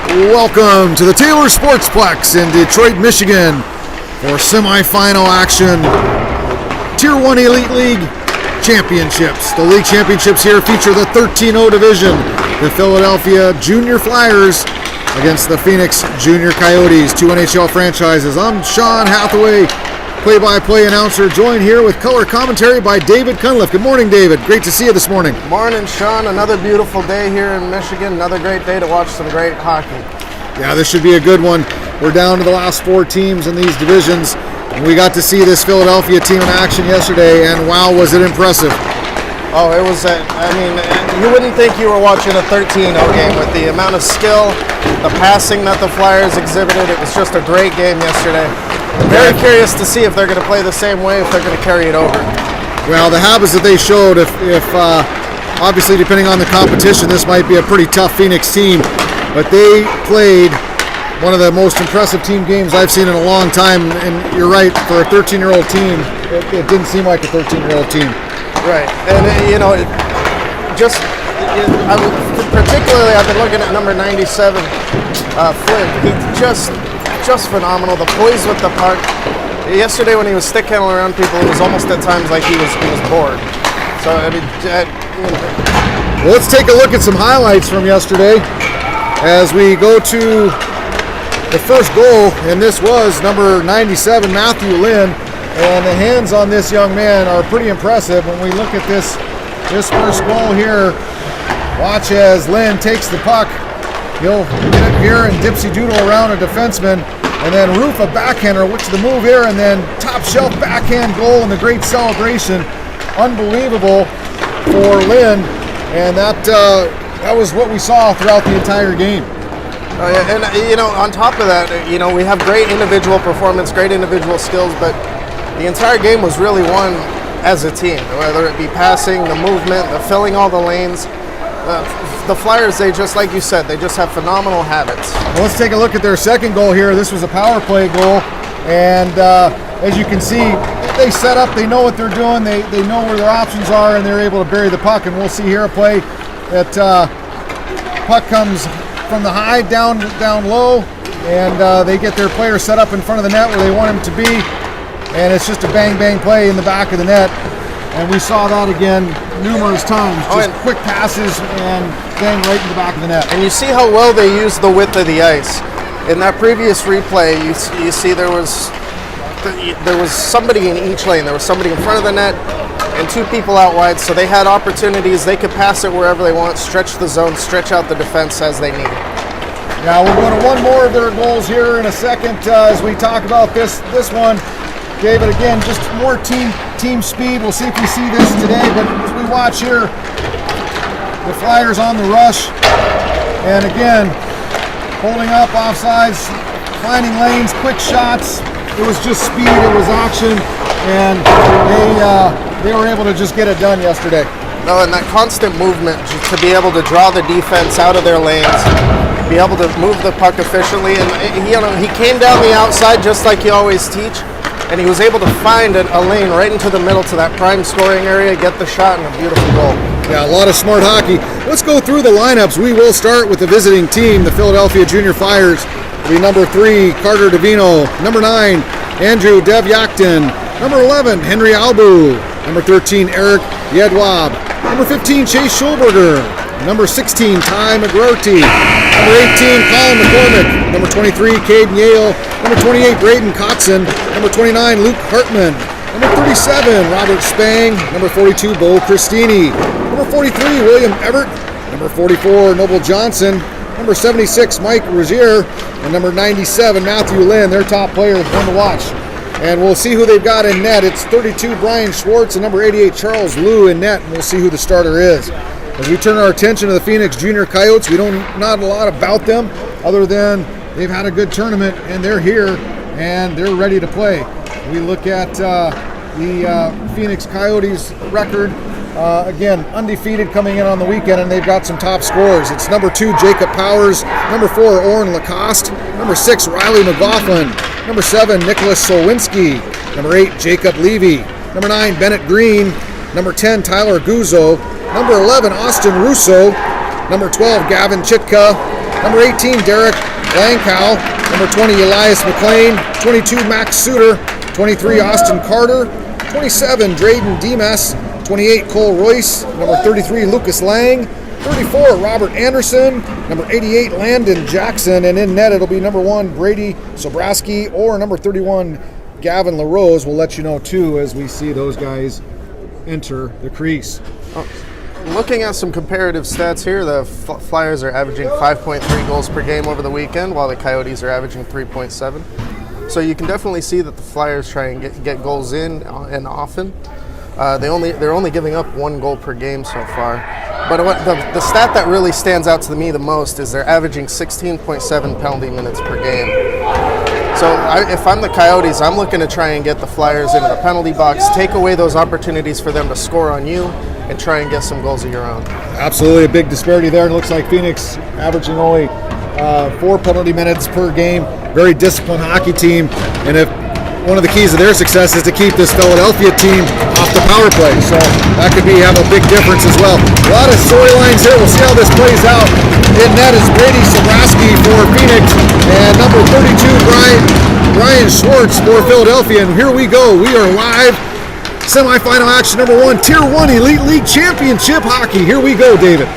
Welcome to the Taylor Sportsplex in Detroit, Michigan for semifinal action. Tier 1 Elite League Championships. The league championships here feature the 13-0 division. The Philadelphia Junior Flyers against the Phoenix Junior Coyotes, two NHL franchises. I'm Sean Hathaway, play-by-play announcer, joined here with color commentary by David Cunliffe. Good morning, David. Great to see you this morning. Morning, Sean. Another beautiful day here in Michigan. Another great day to watch some great hockey. Yeah, this should be a good one. We're down to the last four teams in these divisions, and we got to see this Philadelphia team in action yesterday, and wow, was it impressive. Oh, it was, you wouldn't think you were watching a 13-0 game with the amount of skill, the passing that the Flyers exhibited. It was just a great game yesterday. Very curious to see if they're going to play the same way, if they're going to carry it over. Well, the habits that they showed, if obviously depending on the competition, this might be a pretty tough Phoenix team, but they played one of the most impressive team games I've seen in a long time, and you're right, for a 13-year-old team, it didn't seem like a 13-year-old team. Right, and particularly I've been looking at number 97, Flint. He just phenomenal. The poise with the puck. Yesterday when he was stick handling around people, it was almost at times like he was bored. So well, let's take a look at some highlights from yesterday as we go to the first goal, and this was number 97, Matthew Lynn, and the hands on this young man are pretty impressive. When we look at this first goal here, watch as Lynn takes the puck. He'll get it here and dipsy doodle around a defenseman, and then roof a backhander, which is the move here, and then top shelf backhand goal and the great celebration. Unbelievable for Lynn, and that was what we saw throughout the entire game. And on top of that, we have great individual performance, great individual skills, but the entire game was really won as a team, whether it be passing, the movement, the filling all the lanes. The Flyers, they just, like you said, they just have phenomenal habits. Well, let's take a look at their second goal here. This was a power play goal, and as you can see, they set up, they know what they're doing, they know where their options are, and they're able to bury the puck. And we'll see here a play that puck comes from the high down low, and they get their player set up in front of the net where they want him to be, and it's just a bang play in the back of the net. And we saw that again numerous times. Just quick passes and bang right in the back of the net. And you see how well they use the width of the ice. In that previous replay, you see there was somebody in each lane. There was somebody in front of the net and two people out wide, so they had opportunities. They could pass it wherever they want, stretch the zone, stretch out the defense as they need. Now we'll go to one more of their goals here in a second as we talk about this one. David, again, just more team speed. We'll see if we see this today, but as we watch here, the Flyers on the rush, and again, holding up offsides, finding lanes, quick shots. It was just speed, it was action, and they were able to just get it done yesterday. No, and that constant movement to be able to draw the defense out of their lanes, be able to move the puck efficiently, and he came down the outside just like you always teach. And he was able to find a lane right into the middle to that prime scoring area, get the shot, and a beautiful goal. Yeah, a lot of smart hockey. Let's go through the lineups. We will start with the visiting team, the Philadelphia Junior Flyers. The number 3, Carter Davino. Number 9, Andrew Devyaktin. Number 11, Henry Albu. Number 13, Eric Yedwab. Number 15, Chase Schulberger. Number 16, Ty McGroarty. Number 18, Colin McCormick. Number 23, Caden Yale. Number 28, Braden Kotzen. Number 29, Luke Hartman. Number 37, Robert Spang. Number 42, Bo Christini. Number 43, William Everett. Number 44, Noble Johnson. Number 76, Mike Rozier. And number 97, Matthew Lynn. Their top player is one to watch. And we'll see who they've got in net. It's 32, Brian Schwartz, and number 88, Charles Liu in net. And we'll see who the starter is. As we turn our attention to the Phoenix Junior Coyotes, we don't not a lot about them other than they've had a good tournament and they're here and they're ready to play. We look at the Phoenix Coyotes record. Again, undefeated coming in on the weekend, and they've got some top scorers. It's number 2, Jacob Powers. Number 4, Oren Lacoste. Number 6, Riley McLaughlin. Number 7, Nicholas Solwinski. Number 8, Jacob Levy. Number 9, Bennett Green. Number 10, Tyler Guzzo. Number 11, Austin Russo. Number 12, Gavin Chitka. Number 18, Derek Langkow. Number 20, Elias McLean. 22, Max Suter. 23, Austin Carter. 27, Drayden Demas. 28, Cole Royce. Number 33, Lucas Lang. 34, Robert Anderson. Number 88, Landon Jackson. And in net, it'll be number 1, Brady Sobraski, or number 31, Gavin LaRose. We'll let you know, too, as we see those guys enter the crease. Looking at some comparative stats here, the Flyers are averaging 5.3 goals per game over the weekend, while the Coyotes are averaging 3.7. So you can definitely see that the Flyers try and get goals in and often. They're only giving up 1 goal per game so far. But the stat that really stands out to me the most is they're averaging 16.7 penalty minutes per game. So if I'm the Coyotes, I'm looking to try and get the Flyers into the penalty box, take away those opportunities for them to score on you, and try and get some goals of your own. Absolutely, a big disparity there. It looks like Phoenix averaging only 4 penalty minutes per game. Very disciplined hockey team. And if one of the keys of their success is to keep this Philadelphia team off the power play. So that could have a big difference as well. A lot of storylines here. We'll see how this plays out. In net is Brady Sobraski for Phoenix, and number 32, Brian Schwartz for Philadelphia. And here we go. We are live. Semifinal action number 1, Tier 1 Elite League Championship Hockey. Here we go, David.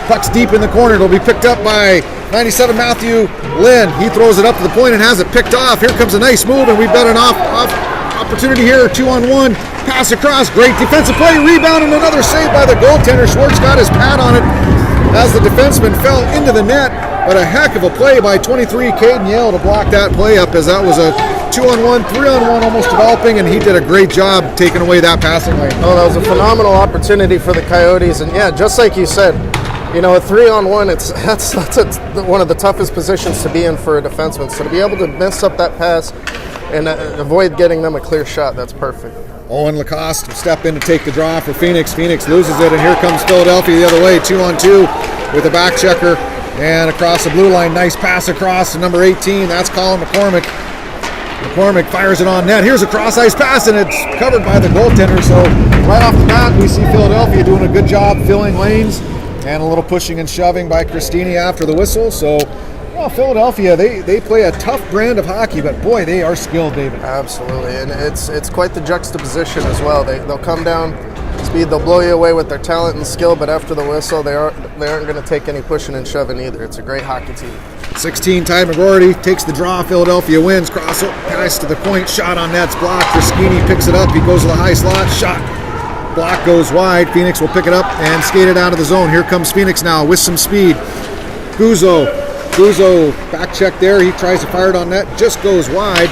Puck's deep in the corner. It'll be picked up by 97 Matthew Lynn. He throws it up to the point and has it picked off. Here comes a nice move, and we've got an off opportunity here. 2-on-1. Pass across. Great defensive play. Rebound and another save by the goaltender. Schwartz got his pad on it as the defenseman fell into the net. But a heck of a play by 23 Caden Yale to block that play up, as that was a 2-on-1, 3-on-1 almost developing, and he did a great job taking away that passing lane. Oh, that was a phenomenal opportunity for the Coyotes. And yeah, just like you said, a 3-on-1, that's one of the toughest positions to be in for a defenseman. So to be able to mess up that pass and avoid getting them a clear shot, that's perfect. Owen Lacoste will step in to take the draw for Phoenix. Phoenix loses it, and here comes Philadelphia the other way, 2-on-2 with a back checker. And across the blue line, nice pass across to number 18. That's Colin McCormick. McCormick fires it on net. Here's a cross-ice pass, and it's covered by the goaltender. So right off the bat, we see Philadelphia doing a good job filling lanes, and a little pushing and shoving by Christini after the whistle. So, Philadelphia, they play a tough brand of hockey, but boy, they are skilled, David. Absolutely, and it's quite the juxtaposition as well. They'll come down speed, they'll blow you away with their talent and skill, but after the whistle, they aren't going to take any pushing and shoving either. It's a great hockey team. 16, Ty McGroarty takes the draw. Philadelphia wins. Cross pass to the point. Shot on net's blocked. Christini picks it up. He goes to the high slot. Shot. Block goes wide. Phoenix will pick it up and skate it out of the zone. Here comes Phoenix now with some speed. Guzzo back check there. He tries to fire it on net. Just goes wide.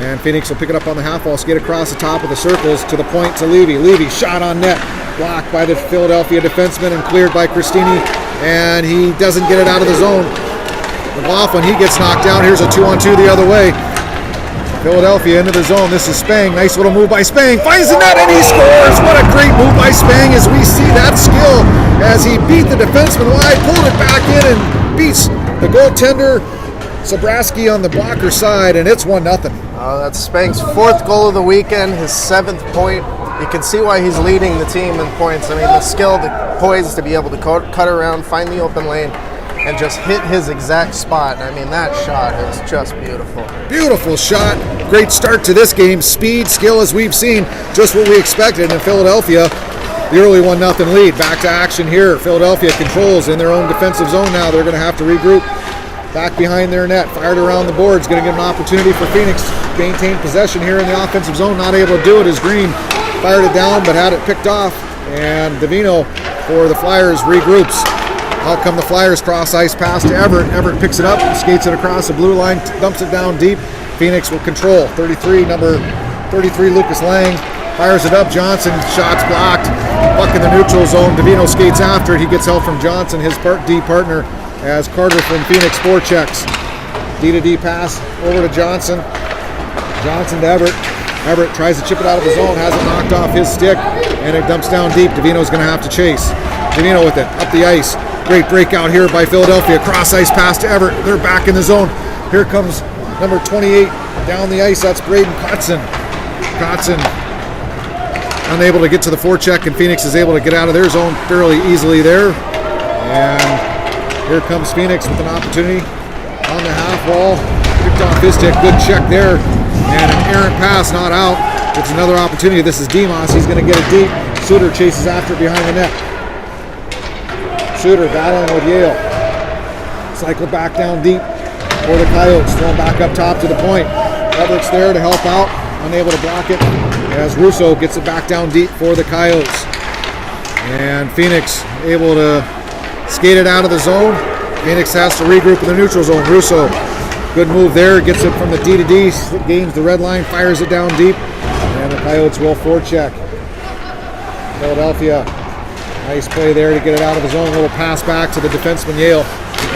And Phoenix will pick it up on the half wall. Skate across the top of the circles to the point to Levy. Levy shot on net. Blocked by the Philadelphia defenseman and cleared by Christini. And he doesn't get it out of the zone. McLaughlin, he gets knocked down. Here's a 2-on-2 the other way. Philadelphia into the zone. This is Spang. Nice little move by Spang. Finds the net and he scores. What a great move by Spang as we see that skill as he beat the defenseman wide, pulled it back in and beats the goaltender Sobraski on the blocker side, and it's 1-0. That's Spang's 4th goal of the weekend, his 7th point. You can see why he's leading the team in points. I mean, the skill, the poise to be able to cut around, find the open lane, and just hit his exact spot. I mean, that shot is just beautiful. Beautiful shot. Great start to this game. Speed, skill, as we've seen, just what we expected in Philadelphia. The early 1-0 lead. Back to action here. Philadelphia controls in their own defensive zone now. They're going to have to regroup. Back behind their net. Fired around the boards. Going to give an opportunity for Phoenix to maintain possession here in the offensive zone. Not able to do it as Green fired it down but had it picked off. And Davino for the Flyers regroups. Out come the Flyers, cross ice pass to Everett. Everett picks it up, skates it across the blue line, dumps it down deep. Phoenix will control. Number 33, Lucas Lang, fires it up. Johnson, shots blocked. Puck in the neutral zone. Davino skates after it. He gets help from Johnson, his D partner, as Carter from Phoenix forechecks. D-to-D pass over to Johnson. Johnson to Everett. Everett tries to chip it out of the zone, has it knocked off his stick, and it dumps down deep. Davino's going to have to chase. Davino with it, up the ice. Great breakout here by Philadelphia. Cross ice pass to Everett. They're back in the zone. Here comes number 28 down the ice. That's Braden Kotzen. Kotzen unable to get to the forecheck, and Phoenix is able to get out of their zone fairly easily there. And Here comes Phoenix with an opportunity on the half wall. Picked off his stick. Good check there. And an errant pass, not out. It's another opportunity. This is Demos. He's going to get it deep. Suter chases after behind the net. Suter battling with Yale. Cycle back down deep for the Coyotes. Thrown back up top to the point. Everett's there to help out. Unable to block it as Russo gets it back down deep for the Coyotes. And Phoenix able to skate it out of the zone. Phoenix has to regroup in the neutral zone. Russo, good move there. Gets it from the D to D. Gains the red line. Fires it down deep. And the Coyotes will forecheck. Philadelphia, nice play there to get it out of the zone. A little pass back to the defenseman Yale.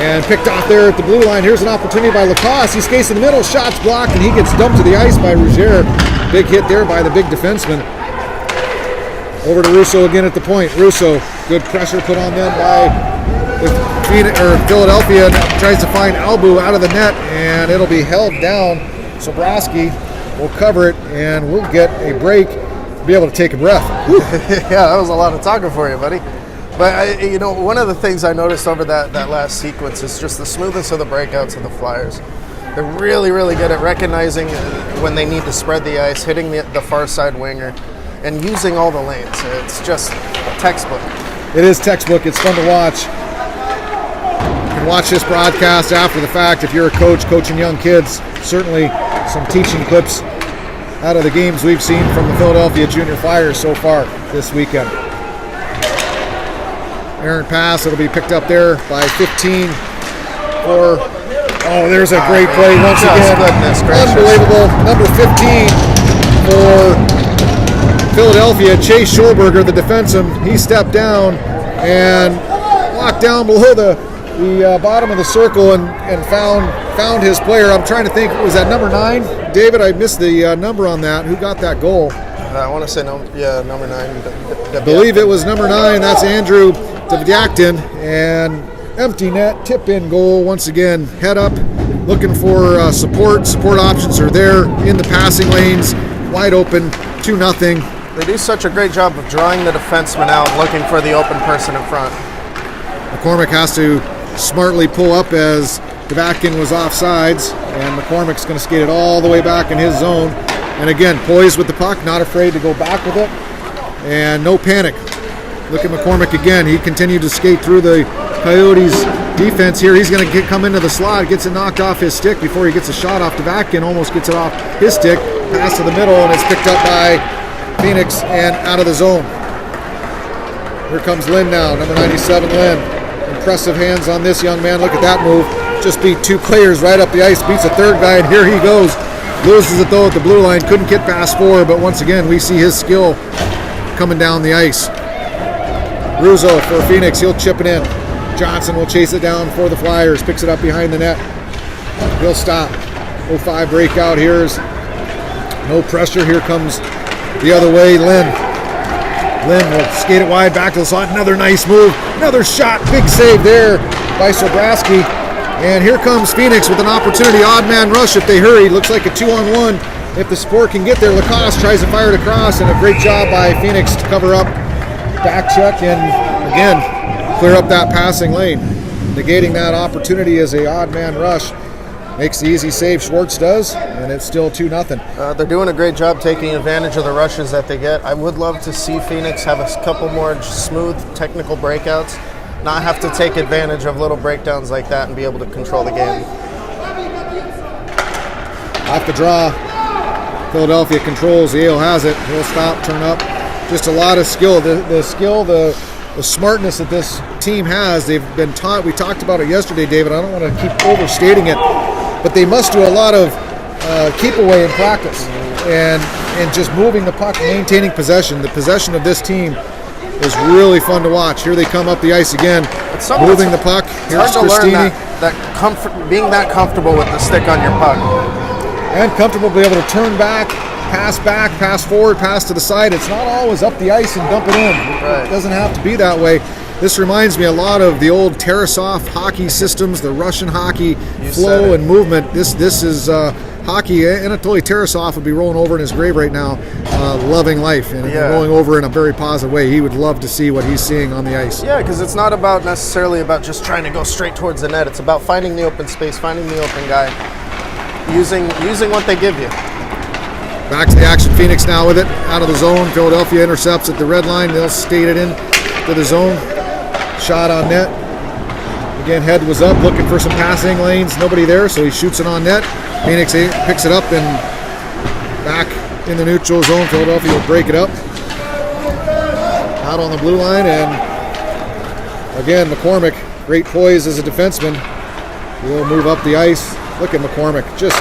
And picked off there at the blue line. Here's an opportunity by Lacoste. He skates in the middle. Shots blocked, and he gets dumped to the ice by Rougier. Big hit there by the big defenseman. Over to Russo again at the point. Russo, good pressure put on them by Philadelphia. Tries to find Albu out of the net, and it'll be held down. Sobrowski will cover it, and we'll get a break to be able to take a breath. Yeah, that was a lot of talking for you, buddy. But, one of the things I noticed over that last sequence is just the smoothness of the breakouts of the Flyers. They're really, really good at recognizing when they need to spread the ice, hitting the far side winger, and using all the lanes. It's just textbook. It is textbook. It's fun to watch. You can watch this broadcast after the fact if you're a coach coaching young kids. Certainly some teaching clips out of the games we've seen from the Philadelphia Junior Flyers so far this weekend. Errant pass. It'll be picked up there by 15 for... Oh, there's a great play once again. Goodness gracious. Unbelievable. Number 15 for Philadelphia, Chase Schulberger, the defenseman. He stepped down and walked down below the bottom of the circle and found his player. I'm trying to think, was that number 9? David, I missed the number on that. Who got that goal? I want to say number 9. I believe it was number 9. That's Andrew Davdiaktin. And empty net, tip-in goal once again. Head up, looking for support. Support options are there in the passing lanes. Wide open, 2-0. They do such a great job of drawing the defenseman out, looking for the open person in front. McCormick has to smartly pull up as Davdiaktin was offsides. And McCormick's going to skate it all the way back in his zone. And again, poised with the puck, not afraid to go back with it. And no panic. Look at McCormick again. He continued to skate through the Coyotes defense here. He's going to come into the slot, gets it knocked off his stick before he gets a shot off Davdiaktin, almost gets it off his stick, pass to the middle, and it's picked up by Phoenix and out of the zone. Here comes Lynn now, number 97 Lynn. Impressive hands on this young man. Look at that move. Just beat 2 players right up the ice, beats a third guy, and here he goes. Loses it though at the blue line, couldn't get past 4, but once again we see his skill coming down the ice. Russo for Phoenix, he'll chip it in. Johnson will chase it down for the Flyers, picks it up behind the net. He'll stop. 0-5 breakout. Here's no pressure. Here comes the other way, Lynn. Lynn will skate it wide back to the slot. Another nice move. Another shot. Big save there by Sobrowski. And here comes Phoenix with an opportunity. Odd man rush if they hurry. Looks like a 2-on-1. If the support can get there, Lacoste tries to fire it across, and a great job by Phoenix to cover up. Back check and again clear up that passing lane. Negating that opportunity as a odd man rush. Makes the easy save, Schwartz does, and it's still 2-0. They're doing a great job taking advantage of the rushes that they get. I would love to see Phoenix have a couple more smooth technical breakouts, not have to take advantage of little breakdowns like that and be able to control the game. Off the draw, Philadelphia controls. Yale has it. He'll stop, turn up. Just a lot of skill. The skill, the smartness that this team has, they've been taught. We talked about it yesterday, David. I don't want to keep overstating it, but they must do a lot of keep away in practice and just moving the puck, maintaining possession. The possession of this team is really fun to watch. Here they come up the ice again, moving the puck. Here's Christini. Being that comfortable with the stick on your puck. And comfortable to be able to turn back, pass forward, pass to the side. It's not always up the ice and dump it in. Right. It doesn't have to be that way. This reminds me a lot of the old Tarasov hockey systems, the Russian hockey flow and movement. This is hockey, Anatoly Tarasov would be rolling over in his grave right now, loving life and rolling over in a very positive way. He would love to see what he's seeing on the ice. Yeah, because it's not about necessarily about just trying to go straight towards the net. It's about finding the open space, finding the open guy, using what they give you. Back to the action. Phoenix now with it, out of the zone. Philadelphia intercepts at the red line. They'll skate it in to the zone. Shot on net. Again, head was up, looking for some passing lanes. Nobody there, so he shoots it on net. Phoenix picks it up and back in the neutral zone. Philadelphia will break it up. Out on the blue line, and again, McCormick, great poise as a defenseman. He'll move up the ice. Look at McCormick, just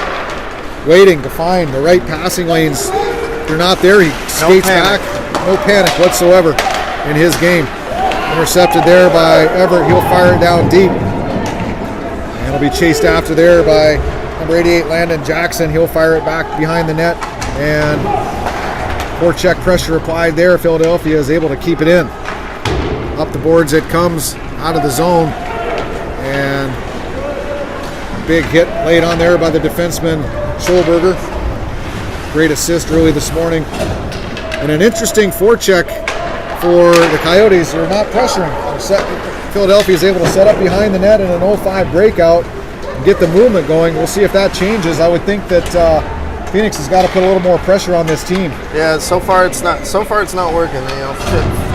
waiting to find the right passing lanes. If they're not there, he skates back. No panic whatsoever in his game. Intercepted there by Everett. He'll fire it down deep. And it'll be chased after there by number 88, Landon Jackson. He'll fire it back behind the net. And forecheck pressure applied there. Philadelphia is able to keep it in. Up the boards it comes, out of the zone. And big hit laid on there by the defenseman, Schulberger. Great assist early this morning. And an interesting forecheck for the Coyotes. They're not pressuring. Philadelphia is able to set up behind the net in an 0-5 breakout and get the movement going. We'll see if that changes. I would think that Phoenix has got to put a little more pressure on this team. Yeah, so far it's not working. You know,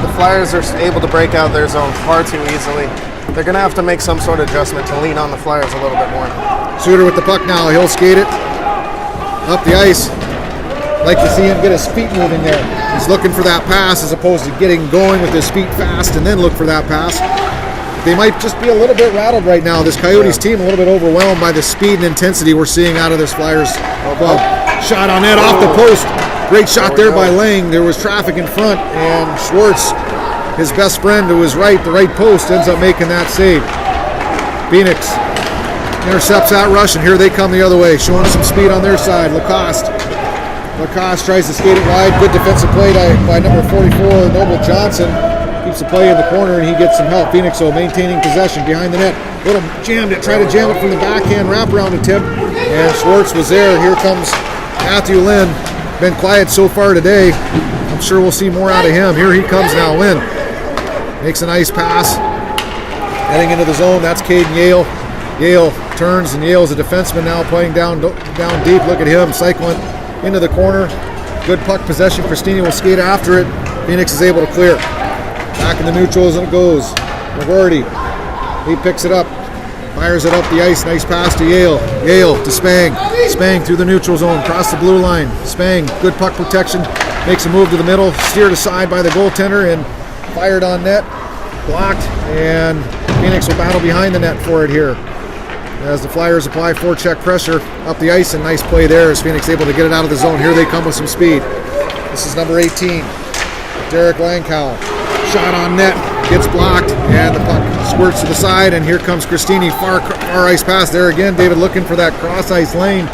the Flyers are able to break out their zone far too easily. They're going to have to make some sort of adjustment to lean on the Flyers a little bit more. Suter with the puck now. He'll skate it up the ice. Like to see him get his feet moving there. He's looking for that pass as opposed to getting going with his feet fast and then look for that pass. They might just be a little bit rattled right now. This Coyotes team a little bit overwhelmed by the speed and intensity we're seeing out of this Flyers club. Shot on net off the post. Great shot there by Lang. There was traffic in front, and Schwartz, his best friend to his right, the right post, ends up making that save. Phoenix intercepts that rush, and here they come the other way, showing some speed on their side. Lacoste tries to skate it wide. Good defensive play by number 44, Noble Johnson. Keeps the play in the corner, and he gets some help. Phoenix, maintaining possession behind the net. Little tried to jam it from the backhand wraparound attempt, and Schwartz was there. Here comes Matthew Lynn. Been quiet so far today. I'm sure we'll see more out of him. Here he comes now. Lynn makes a nice pass. Heading into the zone, that's Caden Yale. Yale turns, and Yale's a defenseman now playing down deep. Look at him cycling into the corner. Good puck possession. Christini will skate after it. Phoenix is able to clear. Back in the neutral as it goes. McGuirty. He picks it up. Fires it up the ice. Nice pass to Yale. Yale to Spang. Spang through the neutral zone. Across the blue line. Spang. Good puck protection. Makes a move to the middle. Steered aside by the goaltender and fired on net. Blocked. And Phoenix will battle behind the net for it here. As the Flyers apply forecheck pressure up the ice, and nice play there as Phoenix able to get it out of the zone. Here they come with some speed. This is number 18, Derek Langkow. Shot on net, gets blocked, and the puck squirts to the side, and here comes Christini. Far ice pass there again. David looking for that cross ice lane.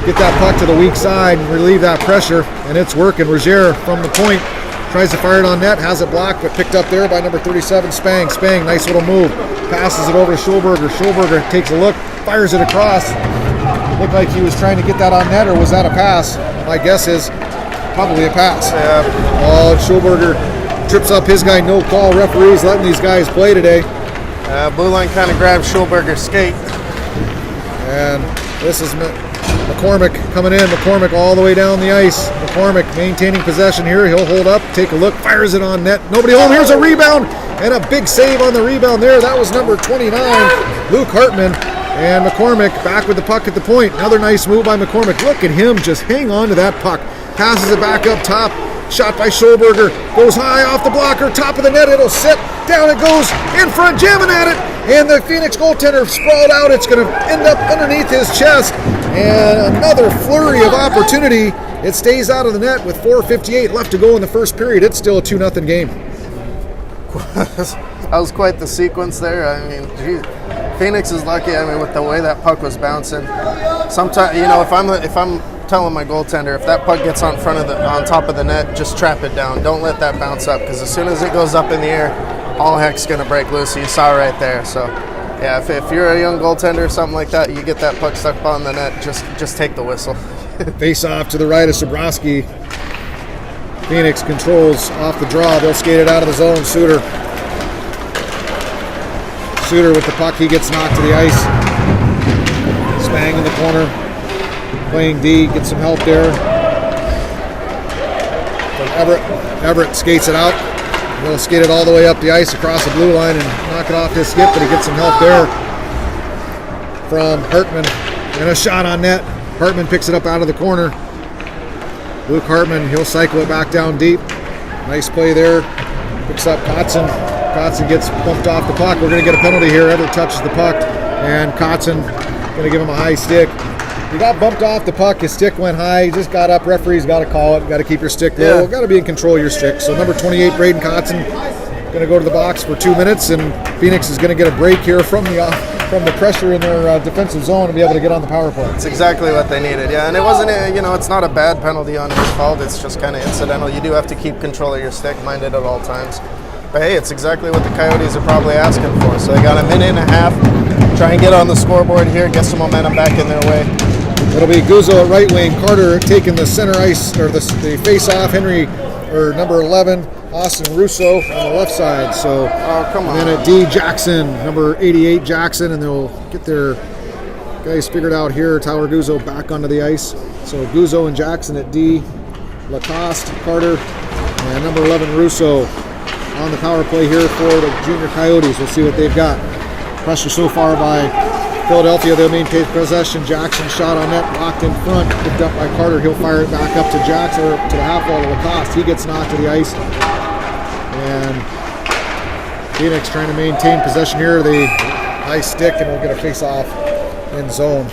Get that puck to the weak side and relieve that pressure, and it's working. Roger from the point. Tries to fire it on net, has it blocked, but picked up there by number 37, Spang. Spang, nice little move. Passes it over to Schulberger. Schulberger takes a look, fires it across. Looked like he was trying to get that on net, or was that a pass? My guess is probably a pass. Yeah. Oh, Schulberger trips up his guy. No call. Referees letting these guys play today. Blue line kind of grabs Schulberger's skate. And this is McCormick coming in. McCormick all the way down the ice. McCormick maintaining possession here. He'll hold up, take a look, fires it on net. Nobody home. Here's a rebound and a big save on the rebound there. That was number 29, Luke Hartman. And McCormick back with the puck at the point. Another nice move by McCormick. Look at him just hang on to that puck. Passes it back up top. Shot by Schulberger. Goes high off the blocker. Top of the net. It'll sit. Down it goes. In front. Jamming at it. And the Phoenix goaltender sprawled out. It's going to end up underneath his chest. And another flurry of opportunity. It stays out of the net with 4:58 left to go in the first period. It's still a 2-0 game. That was quite the sequence there. I mean, geez, Phoenix is lucky. I mean, with the way that puck was bouncing. Sometimes, you know, if I'm telling my goaltender, if that puck gets on top of the net, just trap it down. Don't let that bounce up, because as soon as it goes up in the air, all heck's going to break loose. You saw right there. So Yeah, if you're a young goaltender or something like that, you get that puck stuck on the net, just take the whistle. Face off to the right of Sobrowski. Phoenix controls off the draw. They'll skate it out of the zone. Suter with the puck. He gets knocked to the ice. Spang in the corner. Playing D. Gets some help there. From Everett skates it out. He'll skate it all the way up the ice across the blue line and knock it off his skip, but he gets some help there from Hartman. And a shot on net. Hartman picks it up out of the corner. Luke Hartman, he'll cycle it back down deep. Nice play there. Picks up Kotzen. Kotzen gets bumped off the puck. We're going to get a penalty here. Everett touches the puck, and Kotzen going to give him a high stick. He got bumped off the puck. His stick went high. He just got up. Referee's got to call it. Got to keep your stick low. Got to be in control of your stick. So number 28, Braden Kotzen, going to go to the box for 2 minutes, and Phoenix is going to get a break here from the pressure in their defensive zone to be able to get on the power play. That's exactly what they needed, yeah. And it wasn't, it's not a bad penalty on his fault. It's just kind of incidental. You do have to keep control of your stick, mind it at all times. But hey, it's exactly what the Coyotes are probably asking for. So they got a minute and a half. Try and get on the scoreboard here, get some momentum back in their way. It'll be Guzzo at right wing, Carter taking the center ice, or the face-off, number 11, Austin Russo on the left side. So, come on. And then at D, Jackson, number 88, Jackson, and they'll get their guys figured out here. Tyler Guzzo back onto the ice. So Guzzo and Jackson at D, Lacoste, Carter, and number 11, Russo on the power play here for the Junior Coyotes. We'll see what they've got. Pressure so far by Philadelphia. They'll maintain possession. Jackson shot on net, blocked in front, picked up by Carter. He'll fire it back up to Jackson, or to the half wall to Lacoste. He gets knocked to the ice. And Phoenix trying to maintain possession here. The high stick, and we'll get a face-off in zone.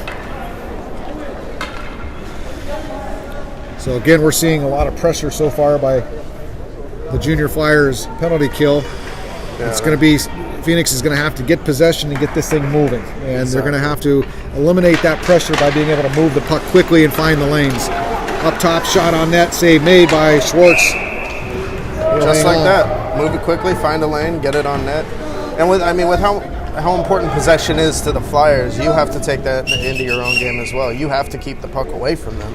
So again, we're seeing a lot of pressure so far by the Junior Flyers penalty kill. Yeah, it's going to be Phoenix is going to have to get possession and get this thing moving, and they're going to have to eliminate that pressure by being able to move the puck quickly and find the lanes. Up top, shot on net, save made by Schwartz. Just like that, move it quickly, find a lane, get it on net. And with how important possession is to the Flyers, you have to take that into your own game as well. You have to keep the puck away from them.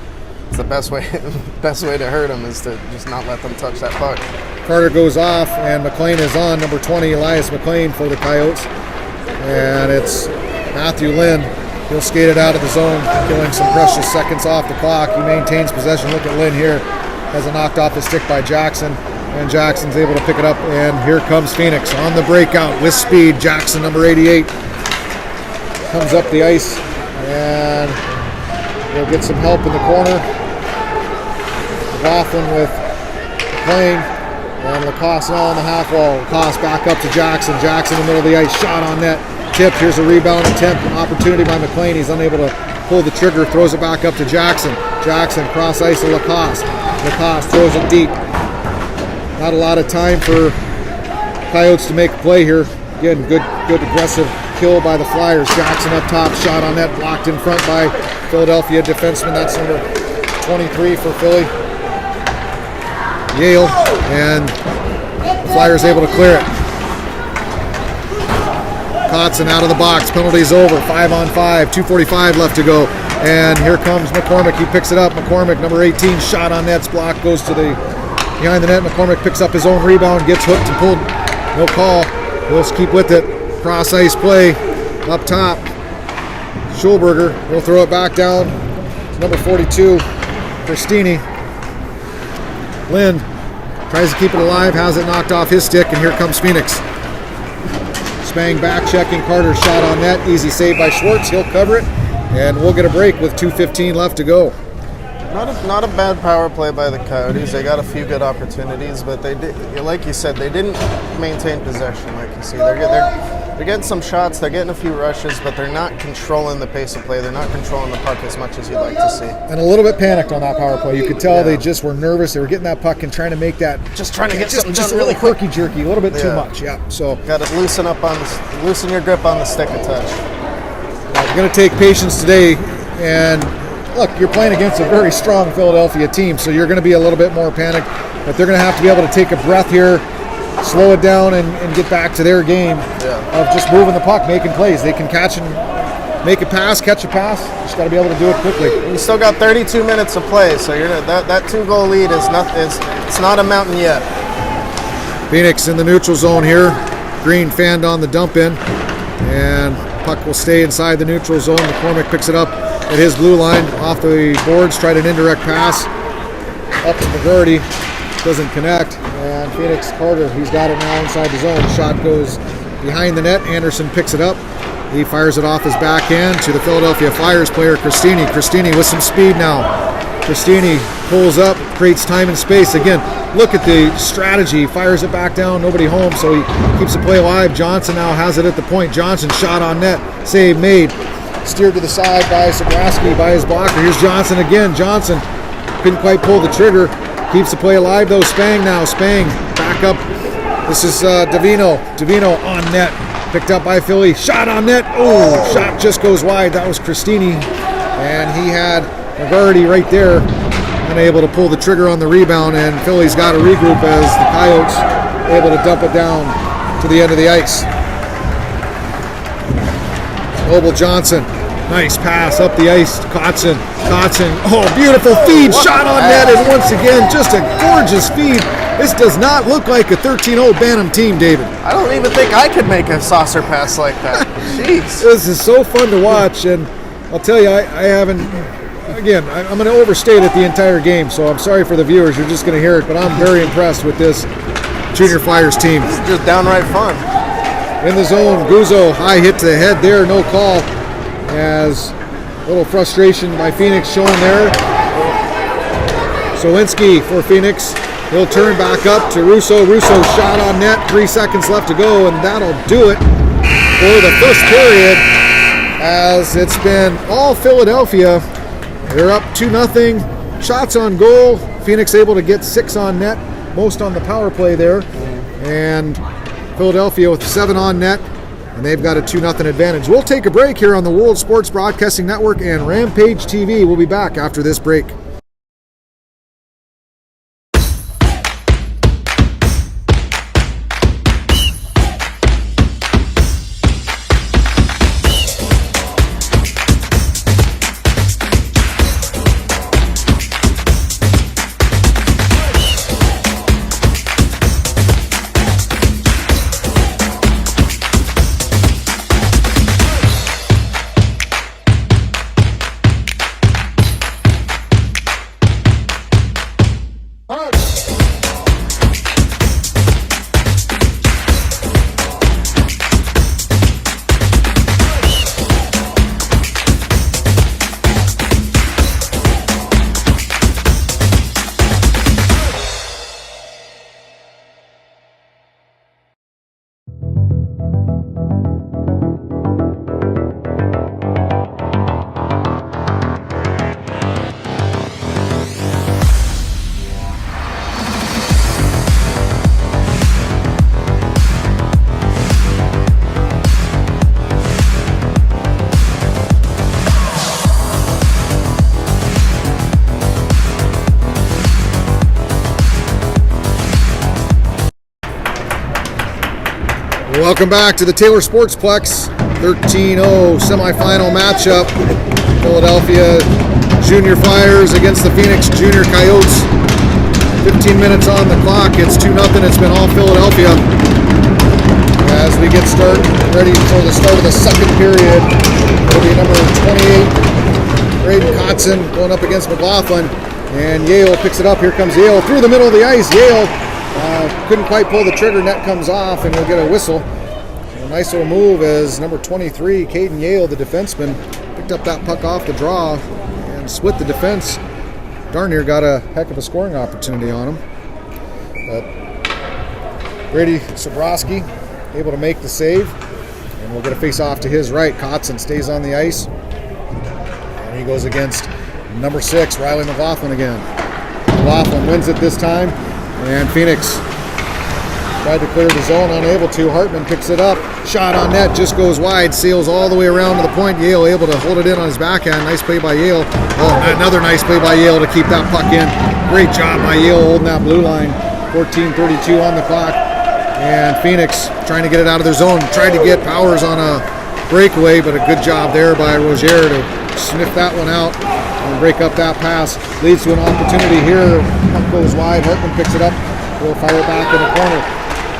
It's the best way to hurt them is to just not let them touch that puck. Carter goes off, and McLean is on, number 20, Elias McLean for the Coyotes. And it's Matthew Lynn. He'll skate it out of the zone, killing some precious seconds off the clock. He maintains possession. Look at Lynn here. Has it knocked off his stick by Jackson, and Jackson's able to pick it up, and here comes Phoenix on the breakout with speed. Jackson, number 88, comes up the ice, and he'll get some help in the corner. Laughlin with playing, and Lacoste now on the half wall. Lacoste back up to Jackson. Jackson in the middle of the ice, shot on net, tipped. Here's a rebound attempt, an opportunity by McLean. He's unable to pull the trigger, throws it back up to Jackson. Jackson cross ice to Lacoste. Lacoste throws it deep. Not a lot of time for Coyotes to make a play here. Again, good aggressive kill by the Flyers. Jackson up top, shot on net, blocked in front by Philadelphia defenseman. That's number 23 for Philly, Yale, and the Flyers able to clear it. Kotzen out of the box, penalty's over, 5-on-5, 2:45 left to go, and here comes McCormick. He picks it up. McCormick, number 18, shot on net's block, goes to the behind the net. McCormick picks up his own rebound, gets hooked and pulled. No call. We'll keep with it. Cross ice play up top. Schulberger will throw it back down. Number 42, Christini. Lynn tries to keep it alive, has it knocked off his stick, and here comes Phoenix. Spang back checking, Carter shot on net, easy save by Schwartz. He'll cover it, and we'll get a break with 2:15 left to go. Not a bad power play by the Coyotes. They got a few good opportunities, but they did, like you said, they didn't maintain possession. Like you see, they're getting some shots, they're getting a few rushes, but they're not controlling the pace of play. They're not controlling the puck as much as you'd like to see. And a little bit panicked on that power play. You could tell they just were nervous. They were getting that puck and trying to make that, just trying to get something just done really really quick. quirky jerky, a little bit too much. Yeah. So got to loosen your grip on the stick a touch. You're going to take patience today, and look, you're playing against a very strong Philadelphia team, so you're going to be a little bit more panicked, but they're going to have to be able to take a breath here slow it down and get back to their game of just moving the puck, making plays. They can catch and make a pass, catch a pass. Just got to be able to do it quickly. You still got 32 minutes of play, so that 2-goal lead is it's not a mountain yet. Phoenix in the neutral zone here. Green fanned on the dump in, and puck will stay inside the neutral zone. McCormick picks it up at his blue line, off the boards, tried an indirect pass up to McGurty, doesn't connect, and Phoenix Carter, he's got it now inside the zone. Shot goes behind the net. Anderson picks it up. He fires it off his backhand to the Philadelphia Flyers player, Cristini. Cristini with some speed now. Cristini pulls up, creates time and space. Again, look at the strategy. Fires it back down, nobody home, so he keeps the play alive. Johnson now has it at the point. Johnson shot on net, save made. Steered to the side by Sobraski, by his blocker. Here's Johnson again. Johnson couldn't quite pull the trigger. Keeps the play alive though. Spang now. Spang back up. This is Davino. Davino on net. Picked up by Philly. Shot on net. Oh, shot just goes wide. That was Cristini. And he had McGarty right there. Unable to pull the trigger on the rebound. And Philly's got to regroup as the Coyotes able to dump it down to the end of the ice. Noble Johnson, nice pass up the ice. Kotzen, oh, beautiful feed, shot on net, and once again, just a gorgeous feed. This does not look like a 13-0 Bantam team, David. I don't even think I could make a saucer pass like that. Jeez. This is so fun to watch, and I'll tell you, I haven't, again, I'm going to overstate it the entire game, so I'm sorry for the viewers, you're just going to hear it, but I'm very impressed with this Junior Flyers team. This is just downright fun. In the zone, Guzzo, high hit to the head there, no call. As a little frustration by Phoenix shown there. Solinski for Phoenix. He'll turn back up to Russo. Russo shot on net, 3 seconds left to go, and that'll do it for the first period. As it's been all Philadelphia. They're up 2-0. Shots on goal. Phoenix able to get 6 on net, most on the power play there. And Philadelphia with 7 on net, and they've got a 2-0 advantage. We'll take a break here on the World Sports Broadcasting Network and Rampage TV. We'll be back after this break. Welcome back to the Taylor Sportsplex 13-0 semifinal matchup. Philadelphia Junior Flyers against the Phoenix Junior Coyotes. 15 minutes on the clock. It's 2-0. It's been all Philadelphia. As we get started, ready for the start of the second period. It'll be number 28, Braden Kotzen, going up against McLaughlin. And Yale picks it up. Here comes Yale through the middle of the ice. Yale couldn't quite pull the trigger. Net comes off, and we'll get a whistle. A nice little move as number 23, Caden Yale, the defenseman, picked up that puck off the draw and split the defense. Darn near got a heck of a scoring opportunity on him. But Brady Sobraski able to make the save, and we'll get a face-off to his right. Kotzen stays on the ice, and he goes against number 6, Riley McLaughlin again. McLaughlin wins it this time, and Phoenix tried to clear the zone, unable to. Hartman picks it up. Shot on net, just goes wide. Sails all the way around to the point. Yale able to hold it in on his backhand. Nice play by Yale. Oh, another nice play by Yale to keep that puck in. Great job by Yale holding that blue line. 14:32 on the clock. And Phoenix trying to get it out of their zone. Tried to get Powers on a breakaway, but a good job there by Rozier to sniff that one out and break up that pass. Leads to an opportunity here. Puck goes wide. Hartman picks it up. Will fire it back in the corner.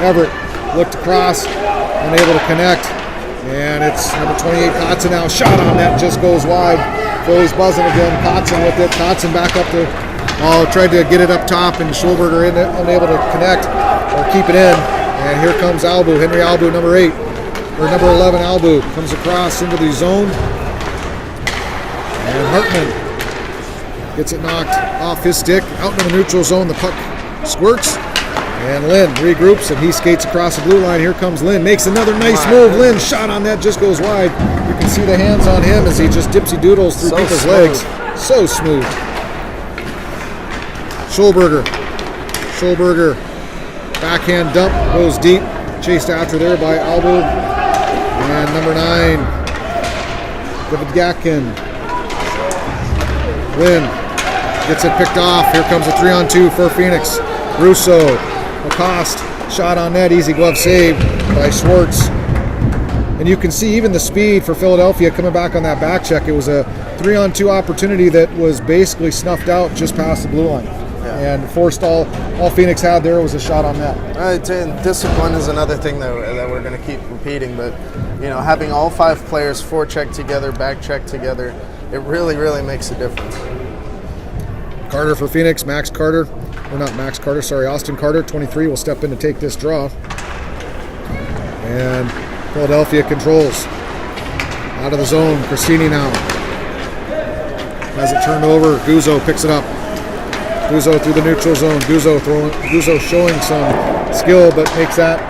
Everett looked across, unable to connect. And it's number 28, Kotzen now. Shot on net, just goes wide. Philly's buzzing again. Kotzen with it. Kotzen back up to, tried to get it up top, and Schulberger unable to connect or keep it in. And here comes Albu, Henry Albu, number 8, or number 11, Albu, comes across into the zone. And Hartman gets it knocked off his stick, out in the neutral zone. The puck squirts, and Lynn regroups, and he skates across the blue line. Here comes Lynn, makes another nice move. Lynn, shot on that, just goes wide. You can see the hands on him as he just dipsy doodles through people's legs. So smooth. Schulberger. Backhand dump, goes deep, chased after there by Albu. And number 9, David Gatkin. Lynn gets it picked off. Here comes a 3-on-2 for Phoenix. Russo, Lacoste, shot on net, easy glove save by Schwartz. And you can see even the speed for Philadelphia coming back on that back check. It was a 3-on-2 opportunity that was basically snuffed out just past the blue line. And forced all Phoenix had there was a shot on net. And discipline is another thing that we're going to keep repeating, but having all 5 players forecheck together, back check together, it really, really makes a difference. Carter for Phoenix, Austin Carter, 23, will step in to take this draw. And Philadelphia controls. Out of the zone, Cristini now. Has it turned over, Guzzo picks it up. Guzzo through the neutral zone. Guzzo showing some skill, but makes that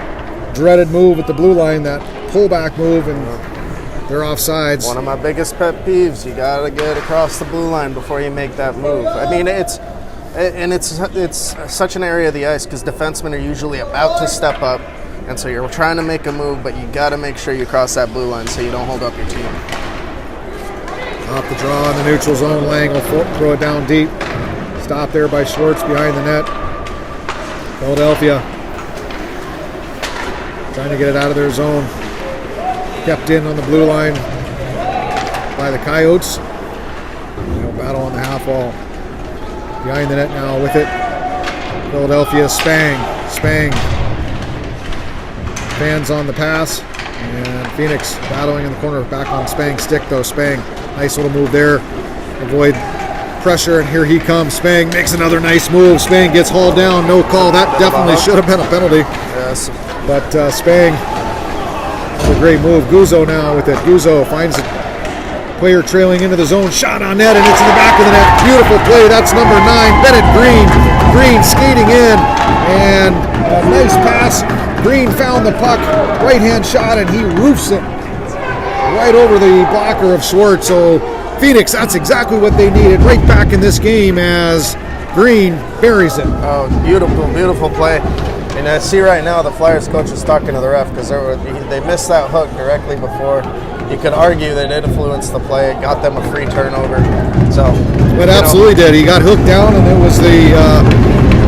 dreaded move at the blue line, that pullback move, and they're offsides. One of my biggest pet peeves. You got to get across the blue line before you make that move. I mean, it's such an area of the ice because defensemen are usually about to step up, and so you're trying to make a move, but you got to make sure you cross that blue line so you don't hold up your team. Off the draw in the neutral zone. Lang will throw it down deep. Stop there by Schwartz behind the net. Philadelphia trying to get it out of their zone. Kept in on the blue line by the Coyotes. Battle on the half wall. Behind the net now with it. Philadelphia, Spang. Fans on the pass. And Phoenix battling in the corner, back on Spang's stick though. Spang, nice little move there. Avoid pressure, and here he comes. Spang makes another nice move. Spang gets hauled down, no call. That definitely should have been a penalty. Yes. But Spang, a great move. Guzzo now with it. Guzzo finds a player trailing into the zone. Shot on net, and it's in the back of the net. Beautiful play. That's number 9, Bennett Green. Green skating in, and a nice pass. Green found the puck. Right-hand shot, and he roofs it right over the blocker of Schwartz. So Phoenix, that's exactly what they needed right back in this game as Green buries it. Oh, beautiful play. And I see right now the Flyers coach is talking to the ref because they missed that hook directly before. You could argue that it influenced the play. It got them a free turnover. So it absolutely did. He got hooked down, and it was the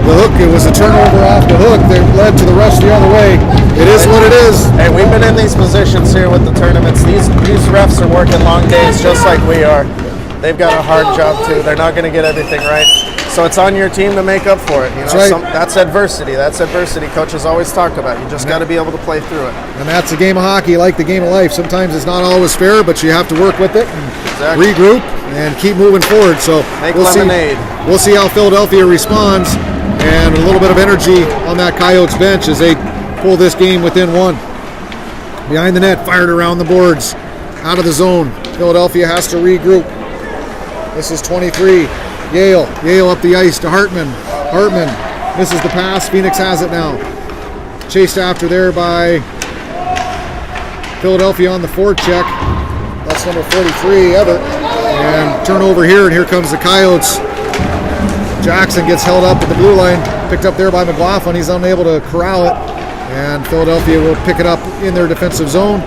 hook. It was a turnover off the hook that led to the rush the other way. It is what it is. Hey, we've been in these positions here with the tournaments. These refs are working long days just like we are. They've got a hard job too. They're not going to get everything right. So it's on your team to make up for it. That's right. That's adversity. That's adversity coaches always talk about. You just got to be able to play through it. And that's a game of hockey, like the game of life. Sometimes it's not always fair, but you have to work with it and regroup and keep moving forward. So we'll see how Philadelphia responds, and a little bit of energy on that Coyotes bench as they pull this game within 1. Behind the net, fired around the boards, out of the zone. Philadelphia has to regroup. This is 23. Yale up the ice to Hartman. Hartman misses the pass. Phoenix has it now. Chased after there by Philadelphia on the forecheck. That's number 43, Everett. And turnover here, and here comes the Coyotes. Jackson gets held up at the blue line. Picked up there by McLaughlin. He's unable to corral it. And Philadelphia will pick it up in their defensive zone.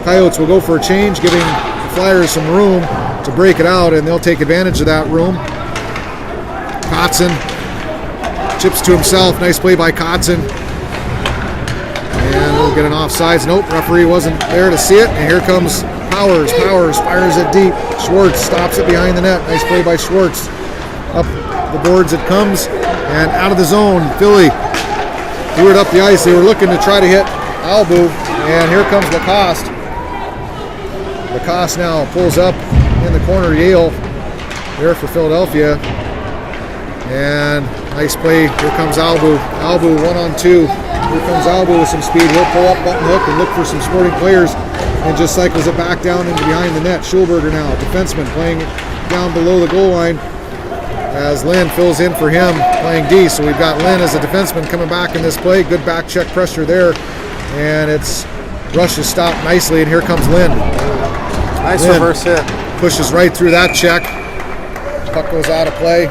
Coyotes will go for a change, giving the Flyers some room to break it out, and they'll take advantage of that room. Kotzen chips to himself. Nice play by Kotzen. we'll get an offsides. Nope, referee wasn't there to see it. And here comes Powers. Powers fires it deep. Schwartz stops it behind the net. Nice play by Schwartz. Up the boards it comes, and out of the zone. Philly threw it up the ice. They were looking to try to hit Albu, and here comes Lacoste. Lacoste now pulls up in the corner. Yale there for Philadelphia. And nice play. Here comes Albu. Albu 1-on-2. Here comes Albu with some speed. He'll pull up button hook and look for some sporting players and just cycles it back down into behind the net. Schulberger now, defenseman, playing down below the goal line as Lynn fills in for him, playing D. So we've got Lynn as a defenseman coming back in this play. Good back check pressure there. And it's rush is stopped nicely, and here comes Lynn. Nice Lynn reverse hit. Pushes right through that check. Puck goes out of play.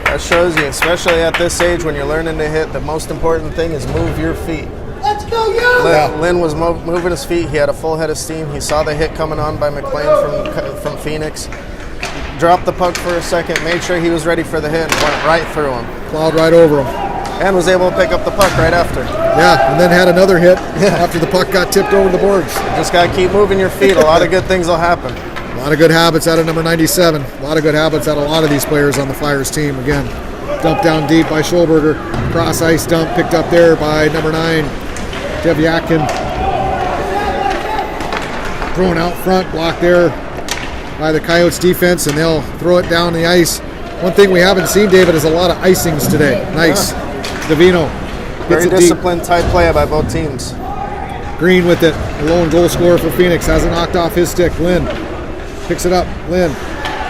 That shows you, especially at this age when you're learning to hit, the most important thing is move your feet. Let's go, yo! Lynn was moving his feet. He had a full head of steam. He saw the hit coming on by McLean from Phoenix. Dropped the puck for a second, made sure he was ready for the hit, and went right through him. Plowed right over him. And was able to pick up the puck right after. Yeah, and then had another hit after the puck got tipped over the boards. Just got to keep moving your feet. A lot of good things will happen. A lot of good habits out of number 97. A lot of good habits out of a lot of these players on the Flyers team. Again, dumped down deep by Schulberger. Cross ice dump picked up there by number 9, Devyakin. Thrown out front, blocked there by the Coyotes defense, and they'll throw it down the ice. One thing we haven't seen, David, is a lot of icings today. Nice. Davino. Very disciplined, tight play by both teams. Green with it. The lone goal scorer for Phoenix. Has it knocked off his stick. Lynn picks it up. Lynn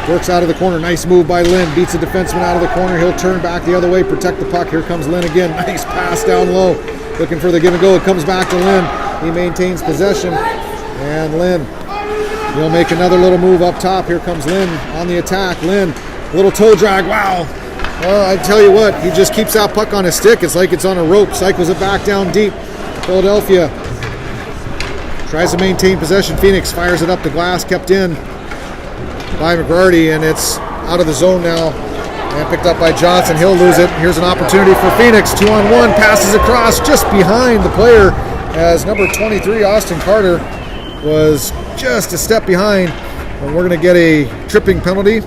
works out of the corner. Nice move by Lynn. Beats the defenseman out of the corner. He'll turn back the other way, protect the puck. Here comes Lynn again. Nice pass down low. Looking for the give and go. It comes back to Lynn. He maintains possession. And Lynn, he'll make another little move up top. Here comes Lynn on the attack. Lynn, little toe drag. Wow. Well, I tell you what, he just keeps that puck on his stick. It's like it's on a rope. Cycles it back down deep. Philadelphia tries to maintain possession. Phoenix fires it up the glass, kept in by McGrady, and it's out of the zone now and picked up by Johnson. He'll lose it. Here's an opportunity for Phoenix. 2-on-1, passes across just behind the player as number 23, Austin Carter, was just a step behind. And we're going to get a tripping penalty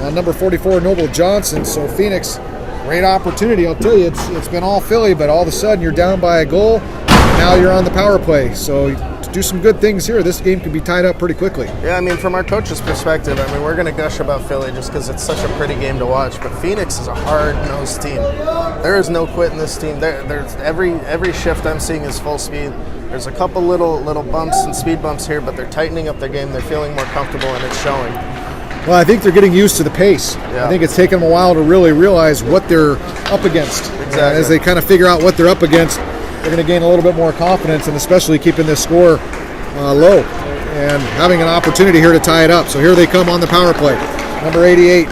on number 44, Noble Johnson. So Phoenix, great opportunity. I'll tell you, it's been all Philly, but all of a sudden you're down by a goal. And now you're on the power play. So to do some good things here, this game can be tied up pretty quickly. Yeah, I mean, from our coach's perspective, I mean, we're going to gush about Philly just because it's such a pretty game to watch. But Phoenix is a hard-nosed team. There is no quit in this team. There's every shift I'm seeing is full speed. There's a couple little bumps and speed bumps here, but they're tightening up their game. They're feeling more comfortable, and it's showing. Well, I think they're getting used to the pace. Yeah. I think it's taken them a while to really realize what they're up against. Exactly. As they kind of figure out what they're up against, they're going to gain a little bit more confidence, and especially keeping this score low and having an opportunity here to tie it up. So here they come on the power play. Number 88,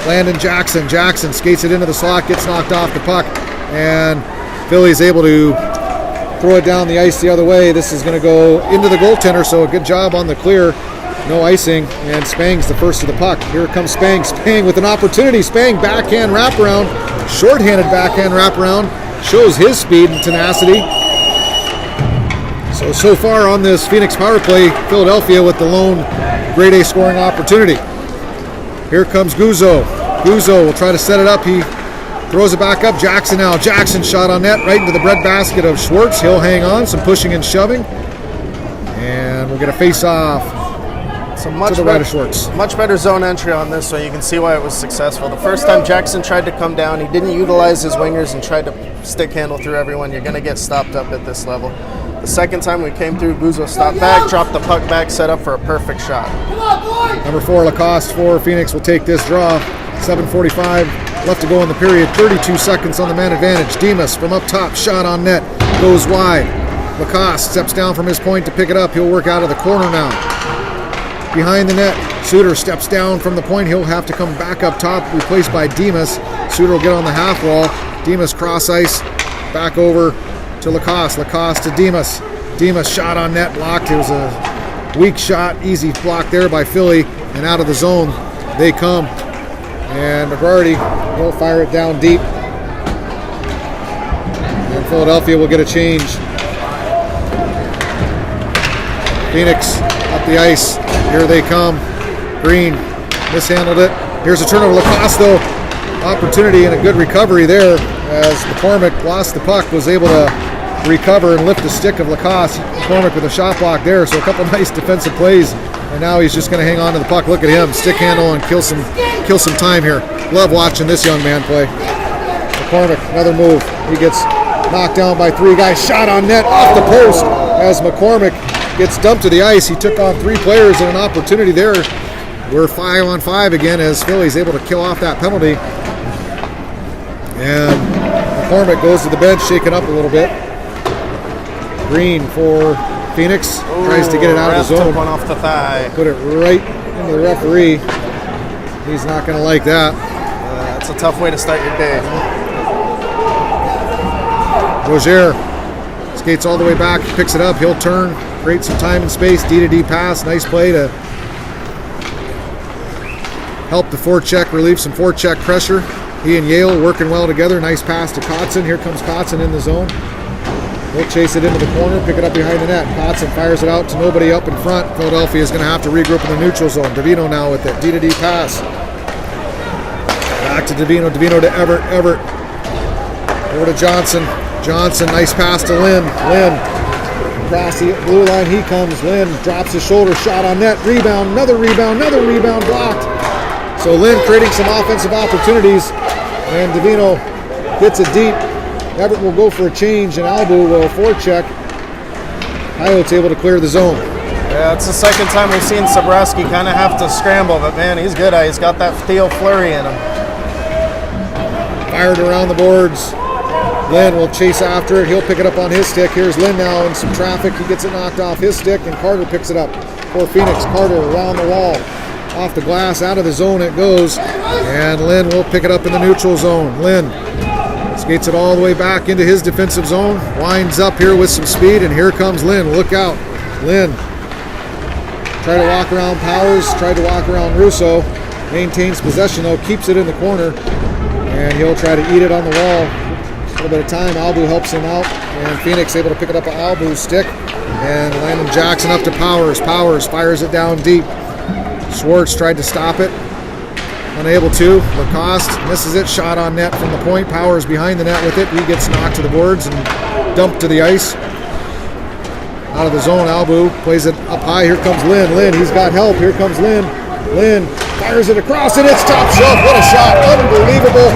Landon Jackson. Jackson skates it into the slot, gets knocked off the puck, and Philly's able to throw it down the ice the other way. This is going to go into the goaltender, so a good job on the clear. No icing, and Spang's the first of the puck. Here comes Spang. Spang with an opportunity. Spang backhand wraparound, shorthanded backhand wraparound, shows his speed and tenacity. So far on this Phoenix power play, Philadelphia with the lone grade A scoring opportunity. Here comes Guzzo. Guzzo will try to set it up. He throws it back up. Jackson now. Jackson shot on net right into the breadbasket of Schwartz. He'll hang on. Some pushing and shoving. And we'll get a face-off. So much to the right of Schwartz. Much better zone entry on this, so you can see why it was successful. The first time Jackson tried to come down, he didn't utilize his wingers and tried to stick handle through everyone. You're going to get stopped up at this level. The second time we came through, Guzzo stopped back, dropped the puck back, set up for a perfect shot. Number 4, Lacoste for Phoenix will take this draw. 7:45 left to go in the period. 32 seconds on the man advantage. Demas from up top, shot on net, goes wide. Lacoste steps down from his point to pick it up. He'll work out of the corner now. Behind the net, Suter steps down from the point. He'll have to come back up top, replaced by Demas. Suter will get on the half wall. Demas cross ice, back over to Lacoste. Lacoste to Demas. Demas shot on net, blocked. It was a weak shot, easy block there by Philly, and out of the zone they come. And McGrady will fire it down deep. And Philadelphia will get a change. Phoenix up the ice. Here they come. Green mishandled it. Here's a turnover. Lacoste, though, opportunity and a good recovery there as McCormick lost the puck, was able to recover and lift the stick of Lacoste. McCormick with a shot block there, so a couple nice defensive plays, and now he's just going to hang on to the puck. Look at him, stick handle and kill some time here. Love watching this young man play. McCormick, another move. He gets knocked down by 3 guys. Shot on net off the post as McCormick gets dumped to the ice. He took on 3 players and an opportunity there. We're 5-on-5 again as Philly's able to kill off that penalty. And McCormick goes to the bench, shaken up a little bit. Green for Phoenix. Tries to get it out of the zone. Took one off the thigh. Put it right into the referee. He's not going to like that. That's a tough way to start your day. Rozier skates all the way back, picks it up. He'll turn, create some time and space. D-to-D pass. Nice play to help the forecheck, relieve some forecheck pressure. He and Yale working well together. Nice pass to Kotzen. Here comes Kotzen in the zone. He'll chase it into the corner, pick it up behind the net. Kotzen fires it out to nobody up in front. Philadelphia is going to have to regroup in the neutral zone. Davino now with it. D-to-D pass. Back to Davino. Davino to Everett. Everett over to Johnson. Johnson, nice pass to Lynn. Lynn across the blue line. He comes. Lynn drops his shoulder. Shot on net. Rebound. Another rebound. Another rebound blocked. So Lynn creating some offensive opportunities. And Davino hits it deep. Everett will go for a change, and Albu will forecheck. Coyote's able to clear the zone. Yeah, it's the second time we've seen Sabrowski kind of have to scramble, but man, he's good. He's got that Theo Fleury in him. Fired around the boards. Lynn will chase after it. He'll pick it up on his stick. Here's Lynn now in some traffic. He gets it knocked off his stick, and Carter picks it up for Phoenix. Carter around the wall. Off the glass, out of the zone it goes. And Lynn will pick it up in the neutral zone. Lynn skates it all the way back into his defensive zone. Winds up here with some speed, and here comes Lynn. Look out. Lynn tried to walk around Powers, tried to walk around Russo. Maintains possession though, keeps it in the corner, and he'll try to eat it on the wall. A little bit of time, Albu helps him out, and Phoenix able to pick it up on Albu's stick. And Landon Jackson up to Powers. Powers fires it down deep. Schwartz tried to stop it. Unable to. Lacoste misses it. Shot on net from the point. Powers behind the net with it. He gets knocked to the boards and dumped to the ice. Out of the zone, Albu plays it up high. Here comes Lynn. Lynn, he's got help. Here comes Lynn. Lynn fires it across, and it's top shelf. What a shot. Unbelievable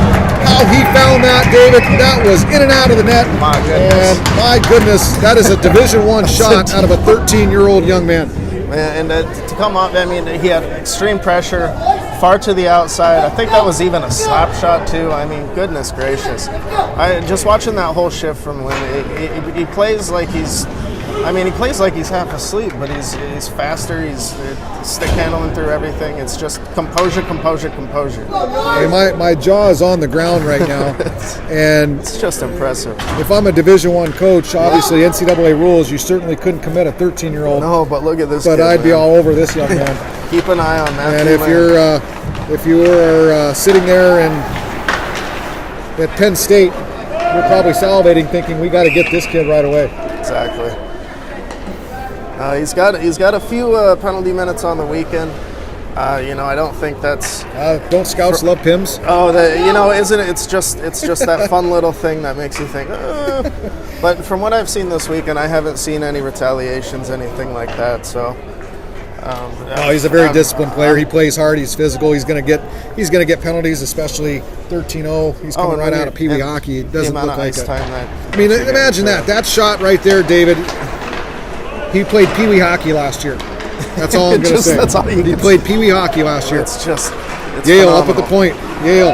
how he found that, David. That was in and out of the net. My goodness. And my goodness, that is a Division I shot out of a 13-year-old young man. And to come up, I mean, he had extreme pressure, far to the outside. I think that was even a slap shot too. I mean, goodness gracious! Just watching that whole shift from Lynn, he plays like he's. I mean, he plays like he's half asleep, but he's faster. He's stick handling through everything. It's just composure. Hey, my jaw is on the ground right now, and it's just impressive. If I'm a Division I coach, obviously NCAA rules, you certainly couldn't commit a 13-year-old. No, but look at this. But kid, I'd be man. all over this young man. Keep an eye on that. And if you were sitting there at Penn State, you're probably salivating, thinking we got to get this kid right away. Exactly. He's got a few penalty minutes on the weekend. I don't think that's. Don't scouts love PIMs? Oh, isn't it? It's just that fun little thing that makes you think. But from what I've seen this weekend, I haven't seen any retaliations, anything like that. So. He's a very disciplined player. He plays hard. He's physical. He's going to get penalties, especially 13-0. He's coming right out of Pee Wee hockey. It doesn't look like it. I mean, imagine that. That shot right there, David. He played Pee Wee hockey last year. That's all I'm going to say. That's all he played Pee Wee hockey last year. It's Yale phenomenal. up at the point. Yale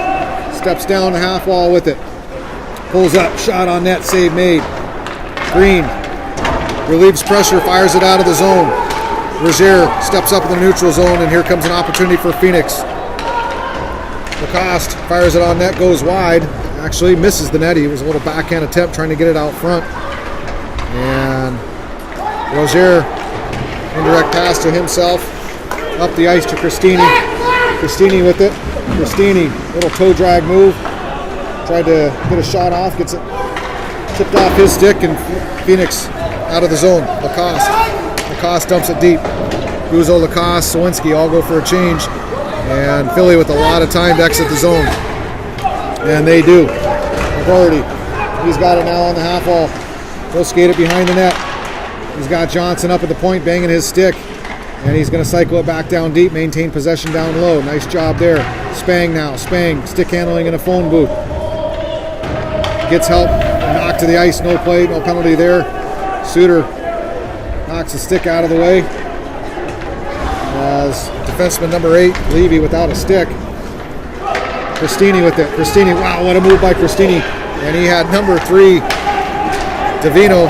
steps down the half wall with it. Pulls up. Shot on net. Save made. Green relieves pressure. Fires it out of the zone. Rozier steps up in the neutral zone, and here comes an opportunity for Phoenix. Lacoste fires it on net. Goes wide. Actually misses the net. He was a little backhand attempt trying to get it out front. And Rozier, indirect pass to himself, up the ice to Cristini. Cristini with it. Cristini, little toe drag move. Tried to get a shot off, gets it tipped off his stick, and Phoenix out of the zone. Lacoste Lacoste dumps it deep. Guzzo, Lacoste, Sawinski all go for a change. And Philly with a lot of time to exit the zone. And they do. McGordy, he's got it now on the half wall. He'll skate it behind the net. He's got Johnson up at the point banging his stick. And he's going to cycle it back down deep, maintain possession down low. Nice job there. Spang now. Spang, stick handling in a phone booth. Gets help. Knocked to the ice. No play, no penalty there. Suter knocks the stick out of the way. As defenseman number 8, Levy, without a stick. Cristini with it. Cristini, wow, what a move by Cristini. And he had number 3, Davino,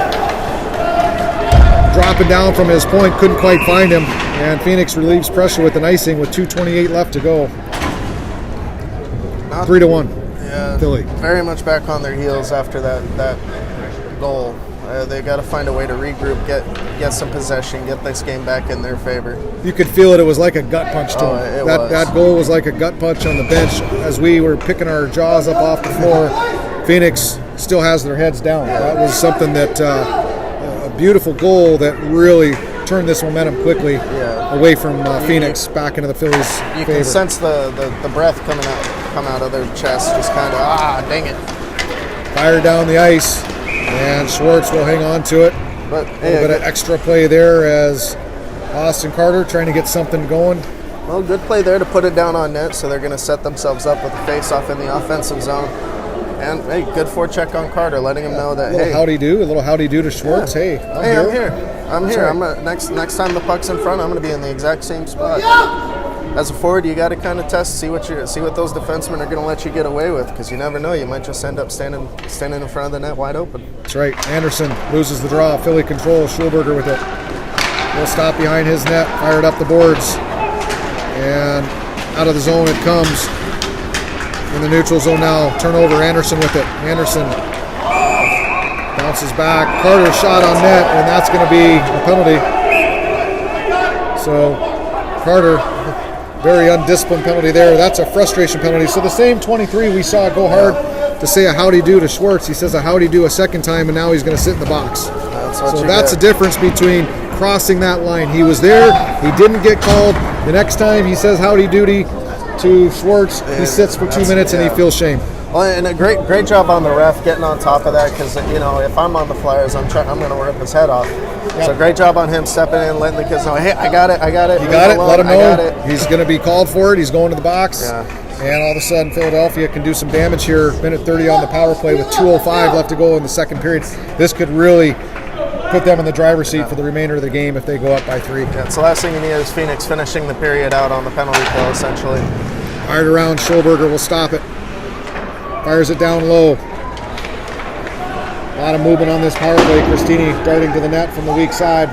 dropping down from his point, couldn't quite find him. And Phoenix relieves pressure with an icing with 2:28 left to go. 3-1. Yeah, Philly. Very much back on their heels after that goal. They got to find a way to regroup, get some possession, get this game back in their favor. You could feel it. It was like a gut punch to him. Was. That goal was like a gut punch on the bench. As we were picking our jaws up off the floor, Phoenix still has their heads down. That was something that a beautiful goal that really turned this momentum quickly away from Phoenix back into the Phillies' You favor. can sense the breath come out of their chest, just kind of, dang it. Fired down the ice, and Schwartz will hang on to it. But A little bit of extra play there as Austin Carter trying to get something going. Well, good play there to put it down on net, so they're going to set themselves up with a face-off in the offensive zone. And, hey, good forecheck on Carter, letting him know that, A little howdy-do to Schwartz. Yeah. Hey, I'm here. I'm here. Next time the puck's in front, I'm going to be in the exact same spot. As a forward, you got to kind of test, see what those defensemen are going to let you get away with, because you never know. You might just end up standing in front of the net wide open. That's right. Anderson loses the draw. Philly control. Schulberger with it. He'll stop behind his net. Fired up the boards. And out of the zone it comes. In the neutral zone now. Turnover. Anderson with it. Anderson bounces back. Carter shot on net, and that's going to be a penalty. So Carter, very undisciplined penalty there. That's a frustration penalty. So the same 23 we saw go hard to say a howdy-do to Schwartz. He says a howdy-do a second time, and now he's going to sit in the box. That's the difference between crossing that line. He was there. He didn't get called. The next time he says howdy-doody to Schwartz, he sits for 2 minutes and he feels shame. Well, and a great job on the ref getting on top of that, because if I'm on the Flyers, I'm going to rip his head off. Yep. So great job on him stepping in, letting the kids know, hey, I got it. You got it. Let him know he's going to be called for it. He's going to the box. Yeah. And all of a sudden, Philadelphia can do some damage here. Minute 30 on the power play with 2:05 left to go in the second period. This could really put them in the driver's seat for the remainder of the game if they go up by 3. Yeah, so the last thing you need is Phoenix finishing the period out on the penalty kill, essentially. Fired around. Schulberger will stop it. Fires it down low. A lot of movement on this power play. Cristini darting to the net from the weak side.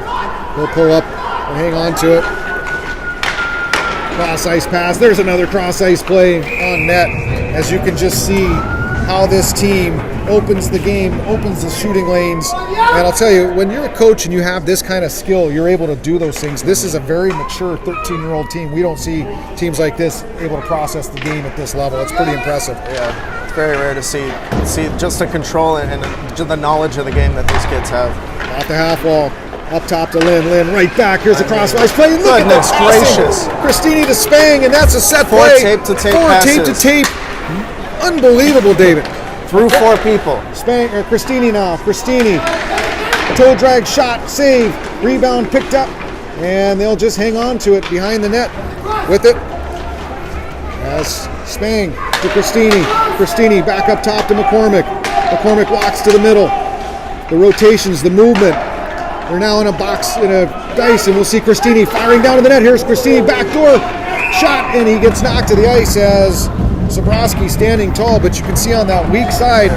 He'll pull up and hang on to it. Cross ice pass. There's another cross ice play on net. As you can just see how this team opens the game, opens the shooting lanes. And I'll tell you, when you're a coach and you have this kind of skill, you're able to do those things. This is a very mature 13-year-old team. We don't see teams like this able to process the game at this level. It's pretty impressive. Yeah, it's very rare to see just the control and the knowledge of the game that these kids have. Off the half wall, up top to Lynn. Lynn right back. Here's a crosswise play. Look at Goodness gracious. Cristini to Spang, and that's a set play. Four tape-to-tape passes. Tape to tape. Unbelievable, David. Through 4 people. Spang or Cristini now. Cristini. Toe drag shot, save, rebound picked up, and they'll just hang on to it behind the net with it. As Spang to Cristini. Cristini back up top to McCormick. McCormick walks to the middle. The rotations, the movement. They're now in a box, in a dice, and we'll see Cristini firing down to the net. Here's Cristini, backdoor shot, and he gets knocked to the ice as Zabrowski standing tall, but you can see on that weak side,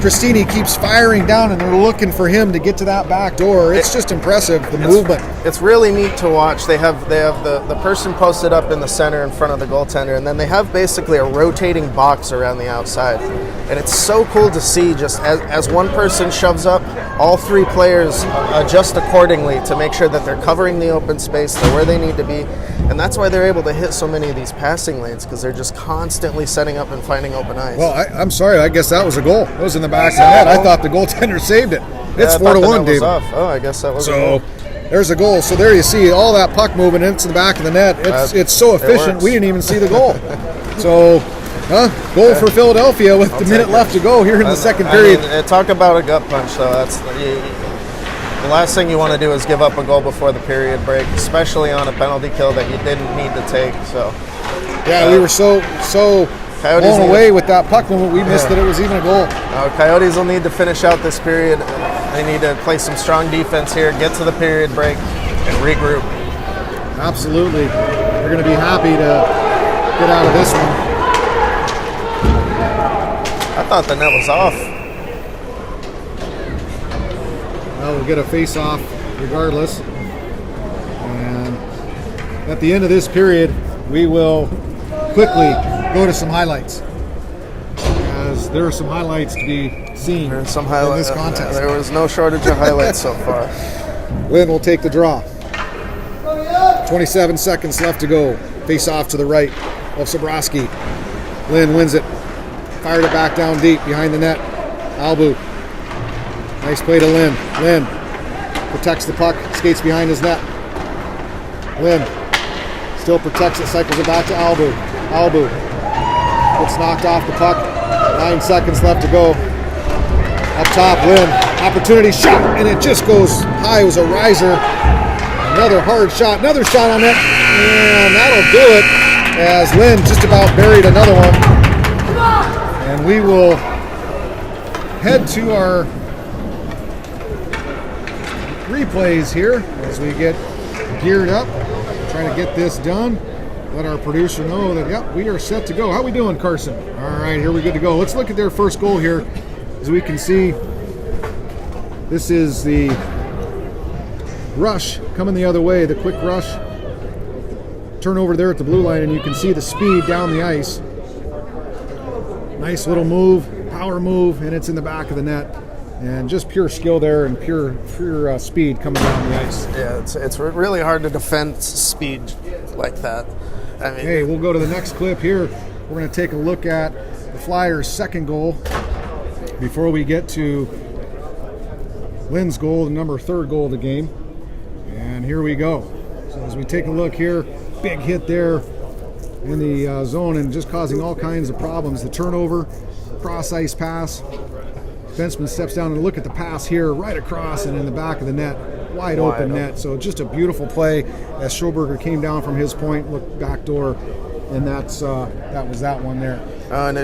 Cristini keeps firing down, and they're looking for him to get to that back door. It's just impressive, the movement. It's really neat to watch. They have the person posted up in the center in front of the goaltender, and then they have basically a rotating box around the outside. And it's so cool to see, just as one person shoves up, all 3 players adjust accordingly to make sure that they're covering the open space, they're where they need to be. And that's why they're able to hit so many of these passing lanes, because they're just constantly setting up and finding open ice. Well, I'm sorry. I guess that was a goal. It was in the back of the net. I thought the goaltender saved it. It's 4-1, David. Oh, I guess that was a goal. There's a goal. So there you see all that puck moving into the back of the net. It's so efficient. We didn't even see the goal. So, goal for Philadelphia with the minute left to go here in the second period. Talk about a gut punch, though. That's the last thing you want to do is give up a goal before the period break, especially on a penalty kill that you didn't need to take. So, yeah, we were so blown away with that puck movement. We missed that it was even a goal. Coyotes will need to finish out this period. They need to play some strong defense here, get to the period break, and regroup. Absolutely. They're going to be happy to get out of this one. I thought the net was off. Well, we'll get a face-off regardless. And at the end of this period, we will quickly go to some highlights, as there are some highlights to be seen in this contest. There was no shortage of highlights so far. Lynn will take the draw. 27 seconds left to go. Face off to the right of Sobrowski. Lynn wins it. Fired it back down deep behind the net. Albu. Nice play to Lynn. Lynn protects the puck, skates behind his net. Lynn still protects it, cycles it back to Albu. Albu gets knocked off the puck. 9 seconds left to go. Up top, Lynn, opportunity shot, and it just goes high. It was a riser. Another hard shot, another shot on it, and that'll do it, as Lynn just about buried another one. And we will head to our replays here as we get geared up, trying to get this done. Let our producer know that, yep, we are set to go. How we doing, Carson? All right, here we good to go. Let's look at their first goal here. As we can see, this is the rush coming the other way, the quick rush. Turn over there at the blue line, and you can see the speed down the ice. Nice little move, power move, and it's in the back of the net. And just pure skill there and pure speed coming down the ice. Yeah, it's really hard to defend speed like that. I mean, hey, we'll go to the next clip here. We're going to take a look at the Flyers' second goal before we get to Lynn's goal, the number 3rd goal of the game. And here we go. So as we take a look here, big hit there in the zone and just causing all kinds of problems. The turnover, cross-ice pass. Defenseman steps down and look at the pass here, right across and in the back of the net. Wide open net. So just a beautiful play as Schoberger came down from his point, looked back door, and that was that one there. And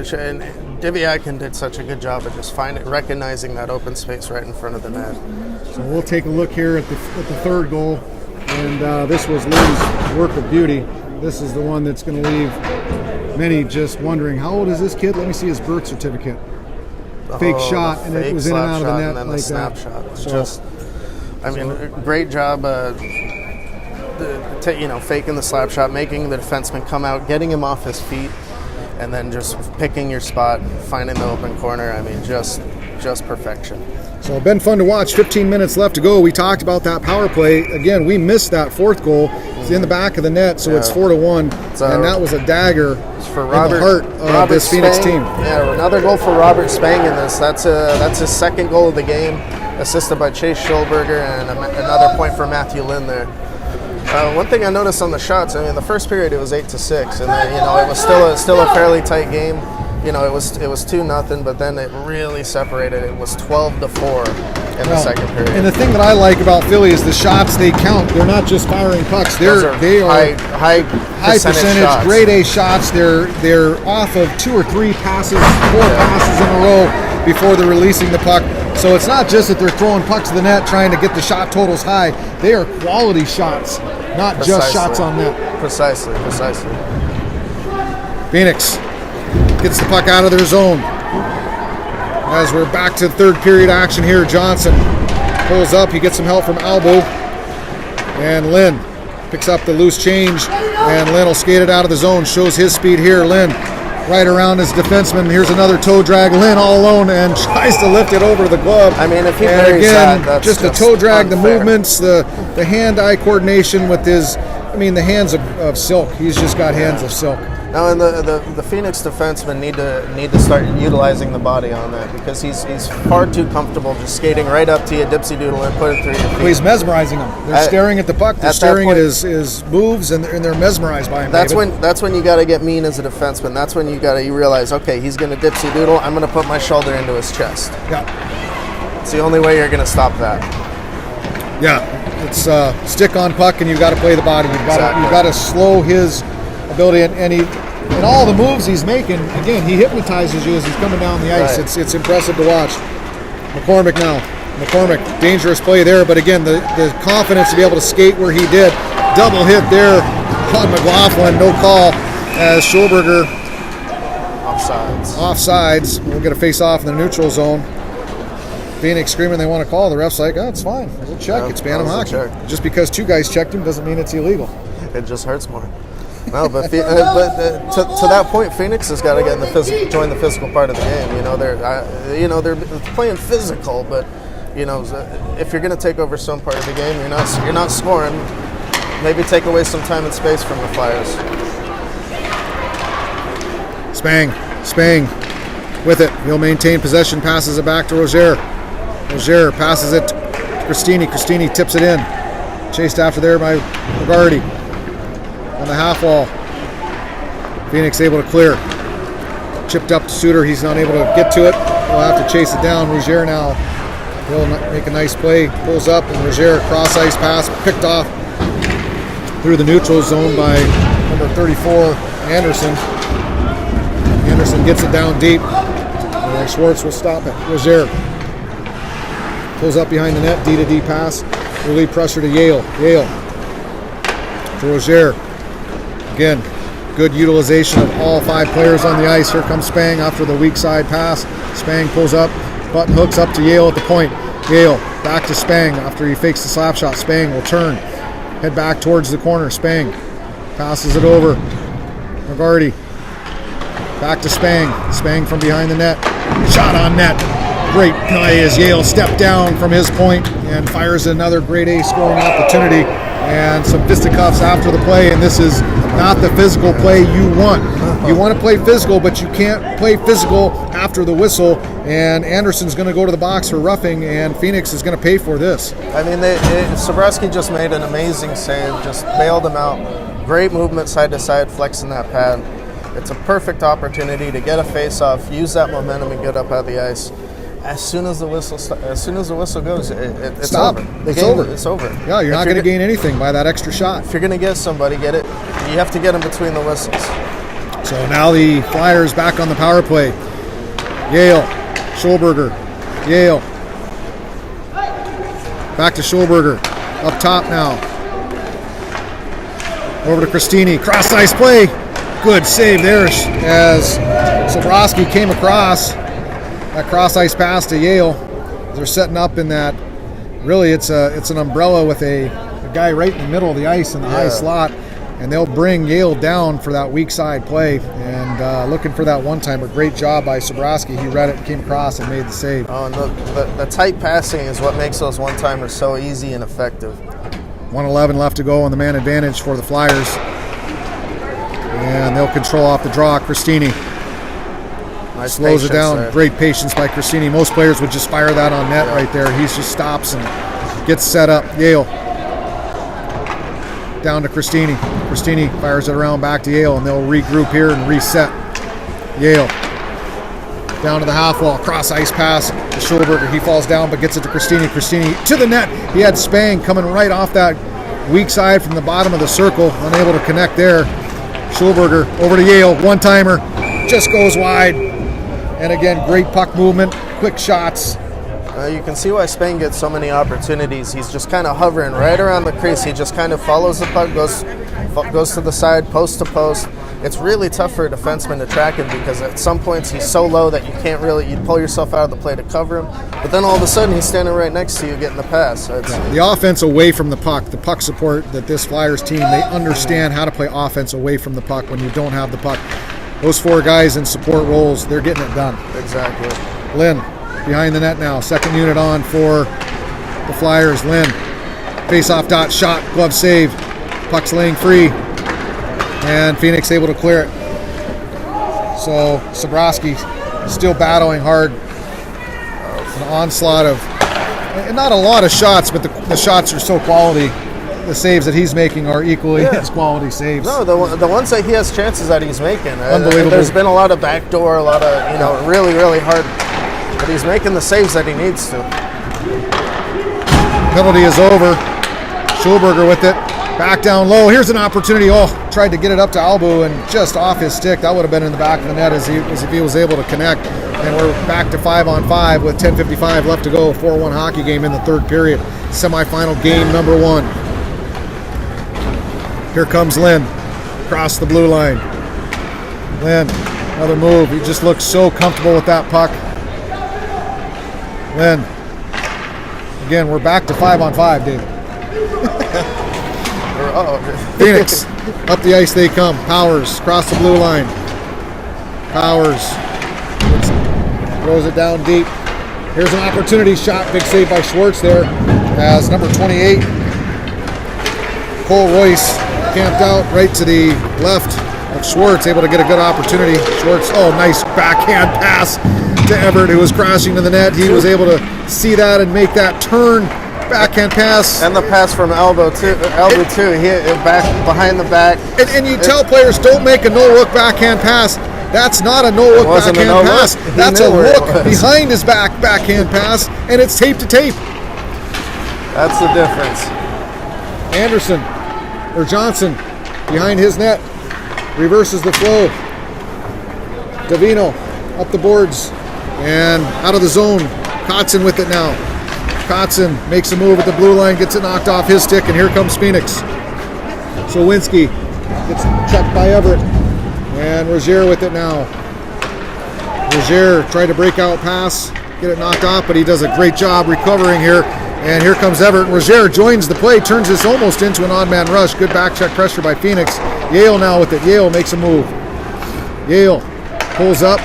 Diviakin did such a good job of just recognizing that open space right in front of the net. So we'll take a look here at the 3rd goal, and this was Lynn's work of beauty. This is the one that's going to leave many just wondering, how old is this kid? Let me see his birth certificate. Fake shot, and it was in and out of the net, and then like the snapshot. So, Great job, faking the slap shot, making the defenseman come out, getting him off his feet, and then just picking your spot, finding the open corner. I mean, just perfection. So it's been fun to watch. 15 minutes left to go. We talked about that power play. Again, we missed that 4th goal. It's in the back of the net, so it's 4-1, and that was a dagger for in the heart of this Phoenix team. Yeah, another goal for Robert Spang in this. That's his 2nd goal of the game, assisted by Chase Schulberger, and another point for Matthew Lynn there. One thing I noticed on the shots, I mean, the first period it was 8-6, and then, it was still a fairly tight game. It was 2-0, but then it really separated. It was 12-4 in the second period. And the thing that I like about Philly is the shots they count. They're not just firing pucks. They are high percentage shots. grade A shots. They're off of 2 or 3 passes, 4 passes in a row before they're releasing the puck. So it's not just that they're throwing pucks to the net trying to get the shot totals high. They are quality shots, not just shots on net. Precisely. Phoenix gets the puck out of their zone. As we're back to 3rd period action here, Johnson pulls up. He gets some help from Albo. And Lynn picks up the loose change. And Lynn will skate it out of the zone. Shows his speed here. Lynn right around his defenseman. Here's another toe drag. Lynn all alone and tries to lift it over the glove. I mean, if he buries that, that's just the toe drag, unfair. the movements, the hand-eye coordination with his, the hands of silk. He's just got hands of silk. Now, and the Phoenix defensemen need to start utilizing the body on that, because he's far too comfortable just skating right up to you, dipsy doodle, and put it through your feet. Well, he's mesmerizing them. They're staring at the puck. They're staring at his moves, and they're mesmerized by him. That's when you got to get mean as a defenseman. That's when you realize, okay, he's going to dipsy doodle. I'm going to put my shoulder into his chest. Yeah. It's the only way you're going to stop that. Yeah. It's stick on puck, and you've got to play the body. You've got to slow his ability, and in all the moves he's making, again, he hypnotizes you as he's coming down the ice. Right. It's impressive to watch. McCormick now. McCormick, dangerous play there, but again, the confidence to be able to skate where he did. Double hit there on McLaughlin, no call as Schulberger offsides. We'll get a face-off in the neutral zone. Phoenix screaming they want to call. The ref's like, oh, it's fine. We'll check. Yeah, it's Bantam hockey. Just because 2 guys checked him doesn't mean it's illegal. It just hurts more. No, but to that point, Phoenix has got to get in join the physical part of the game. They're playing physical, but if you're going to take over some part of the game, you're not scoring. Maybe take away some time and space from the Flyers. Spang with it. He'll maintain possession. Passes it back to Rozier. Rozier passes it to Cristini. Cristini tips it in. Chased after there by McGarty. On the half wall. Phoenix able to clear. Chipped up to Suter. He's not able to get to it. He'll have to chase it down. Rozier now. He'll make a nice play. Pulls up, and Rozier cross ice pass picked off through the neutral zone by number 34, Anderson. Anderson gets it down deep. And Schwartz will stop it. Rozier pulls up behind the net. D-to-D pass. Relief pressure to Yale. Yale to Rozier. Again, good utilization of all 5 players on the ice. Here comes Spang after the weak side pass. Spang pulls up, button hooks up to Yale at the point. Yale back to Spang after he fakes the slap shot. Spang will turn, head back towards the corner. Spang passes it over. McGarty back to Spang. Spang from behind the net. Shot on net. Great play as Yale stepped down from his point and fires another grade A scoring opportunity. And some fisticuffs after the play, and this is not the physical play you want. You want to play physical, but you can't play physical after the whistle, and Anderson's going to go to the box for roughing, and Phoenix is going to pay for this. I mean, Sobrowski just made an amazing save, just bailed him out. Great movement side to side, flexing that pad. It's a perfect opportunity to get a face-off, use that momentum, and get up out of the ice. As soon as the whistle goes, it's over. It's over. Yeah, you're not going to gain anything by that extra shot. If you're going to get somebody, get it. You have to get them between the whistles. So now the Flyers back on the power play. Yale, Schulberger, Yale. Back to Schulberger, up top now. Over to Cristini, cross ice play. Good save there as Sobrowski came across. That cross ice pass to Yale. They're setting up in that. Really, it's an umbrella with a guy right in the middle of the ice in the high slot, and they'll bring Yale down for that weak side play. And looking for that one-timer. Great job by Sobrowski. He read it, came across, and made the save. Oh, and the tight passing is what makes those one-timers so easy and effective. 1:11 left to go on the man advantage for the Flyers, and they'll control off the draw. Cristini. Nice slows it down. There. Great patience by Cristini. Most players would just fire that on net right there. He just stops and gets set up. Yale. Down to Cristini. Cristini fires it around back to Yale, and they'll regroup here and reset. Yale. Down to the half wall. Cross ice pass to Schulberger. He falls down but gets it to Cristini. Cristini to the net. He had Spang coming right off that weak side from the bottom of the circle. Unable to connect there. Schulberger over to Yale. One-timer. Just goes wide. And again, great puck movement, quick shots. You can see why Spain gets so many opportunities. He's just kind of hovering right around the crease. He just kind of follows the puck, goes to the side, post to post. It's really tough for a defenseman to track him because at some points he's so low that you can't really, you pull yourself out of the play to cover him. But then all of a sudden he's standing right next to you getting the pass. So the offense away from the puck support that this Flyers team, they understand how to play offense away from the puck when you don't have the puck. Those 4 guys in support roles, they're getting it done. Exactly. Lynn, behind the net now. Second unit on for the Flyers. Lynn, face-off shot, glove saved. Puck's laying free. And Phoenix able to clear it. So Sobrowski still battling hard. An onslaught of, and not a lot of shots, but the shots are so quality. The saves that he's making are equally as quality saves. No, the ones that he has chances that he's making. Unbelievable. There's been a lot of backdoor, a lot of, really, really hard. But he's making the saves that he needs to. Penalty is over. Schulberger with it. Back down low. Here's an opportunity. Oh, tried to get it up to Albu and just off his stick. That would have been in the back of the net as if he was able to connect. And we're back to 5-on-5 with 10:55 left to go. 4-1 hockey game in the third period. Semifinal game number 1. Here comes Lynn. Across the blue line. Lynn, another move. He just looks so comfortable with that puck. Lynn. Again, we're back to 5-on-5, Dave. Phoenix, up the ice they come. Powers, across the blue line. Powers throws it down deep. Here's an opportunity shot. Big save by Schwartz there. As number 28, Cole Royce, camped out right to the left of Schwartz, able to get a good opportunity. Schwartz, nice backhand pass to Everett, who was crashing to the net. He was able to see that and make that turn. Backhand pass. And the pass from Elbow too. He hit it back behind the back. And you tell players, don't make a no-look backhand pass. That's not a no-look backhand pass. That's a look behind his backhand pass, and it's tape to tape. That's the difference. Anderson, or Johnson, behind his net, reverses the flow. Davino up the boards and out of the zone. Kotzen with it now. Kotzen makes a move at the blue line, gets it knocked off his stick, and here comes Phoenix. Szowinski gets checked by Everett, and Rozier with it now. Rozier tried to break out pass, get it knocked off, but he does a great job recovering here. And here comes Everett. Rozier joins the play, turns this almost into an odd man rush. Good back check pressure by Phoenix. Yale now with it. Yale makes a move. Yale pulls up,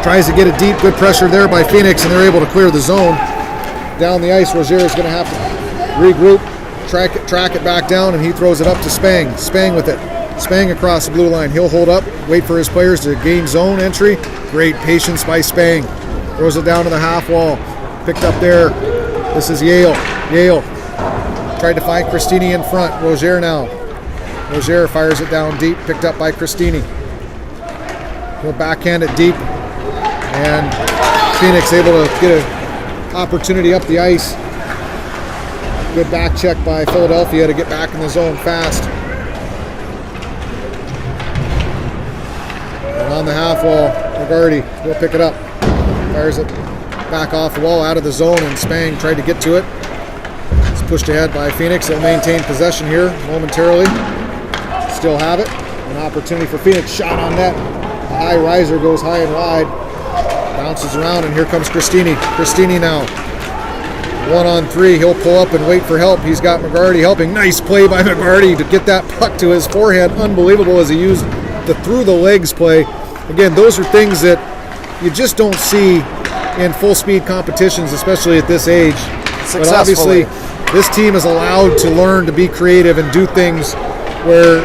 tries to get it deep. Good pressure there by Phoenix, and they're able to clear the zone. Down the ice, Rozier is going to have to regroup, track it back down, and he throws it up to Spang. Spang with it. Spang across the blue line. He'll hold up, wait for his players to gain zone entry. Great patience by Spang. Throws it down to the half wall. Picked up there. This is Yale. Yale tried to find Cristini in front. Rozier now. Rozier fires it down deep. Picked up by Cristini. He'll backhand it deep. And Phoenix able to get an opportunity up the ice. Good back check by Philadelphia to get back in the zone fast. And on the half wall, McGarty will pick it up. Fires it back off the wall out of the zone, and Spang tried to get to it. It's pushed ahead by Phoenix. They'll maintain possession here momentarily. Still have it. An opportunity for Phoenix. Shot on net. A high riser goes high and wide. Bounces around, and here comes Cristini. Cristini now. 1-on-3. He'll pull up and wait for help. He's got McGarty helping. Nice play by McGarty to get that puck to his forehand. Unbelievable as he used the through the legs play. Again, those are things that you just don't see in full speed competitions, especially at this age. But obviously, this team is allowed to learn to be creative and do things where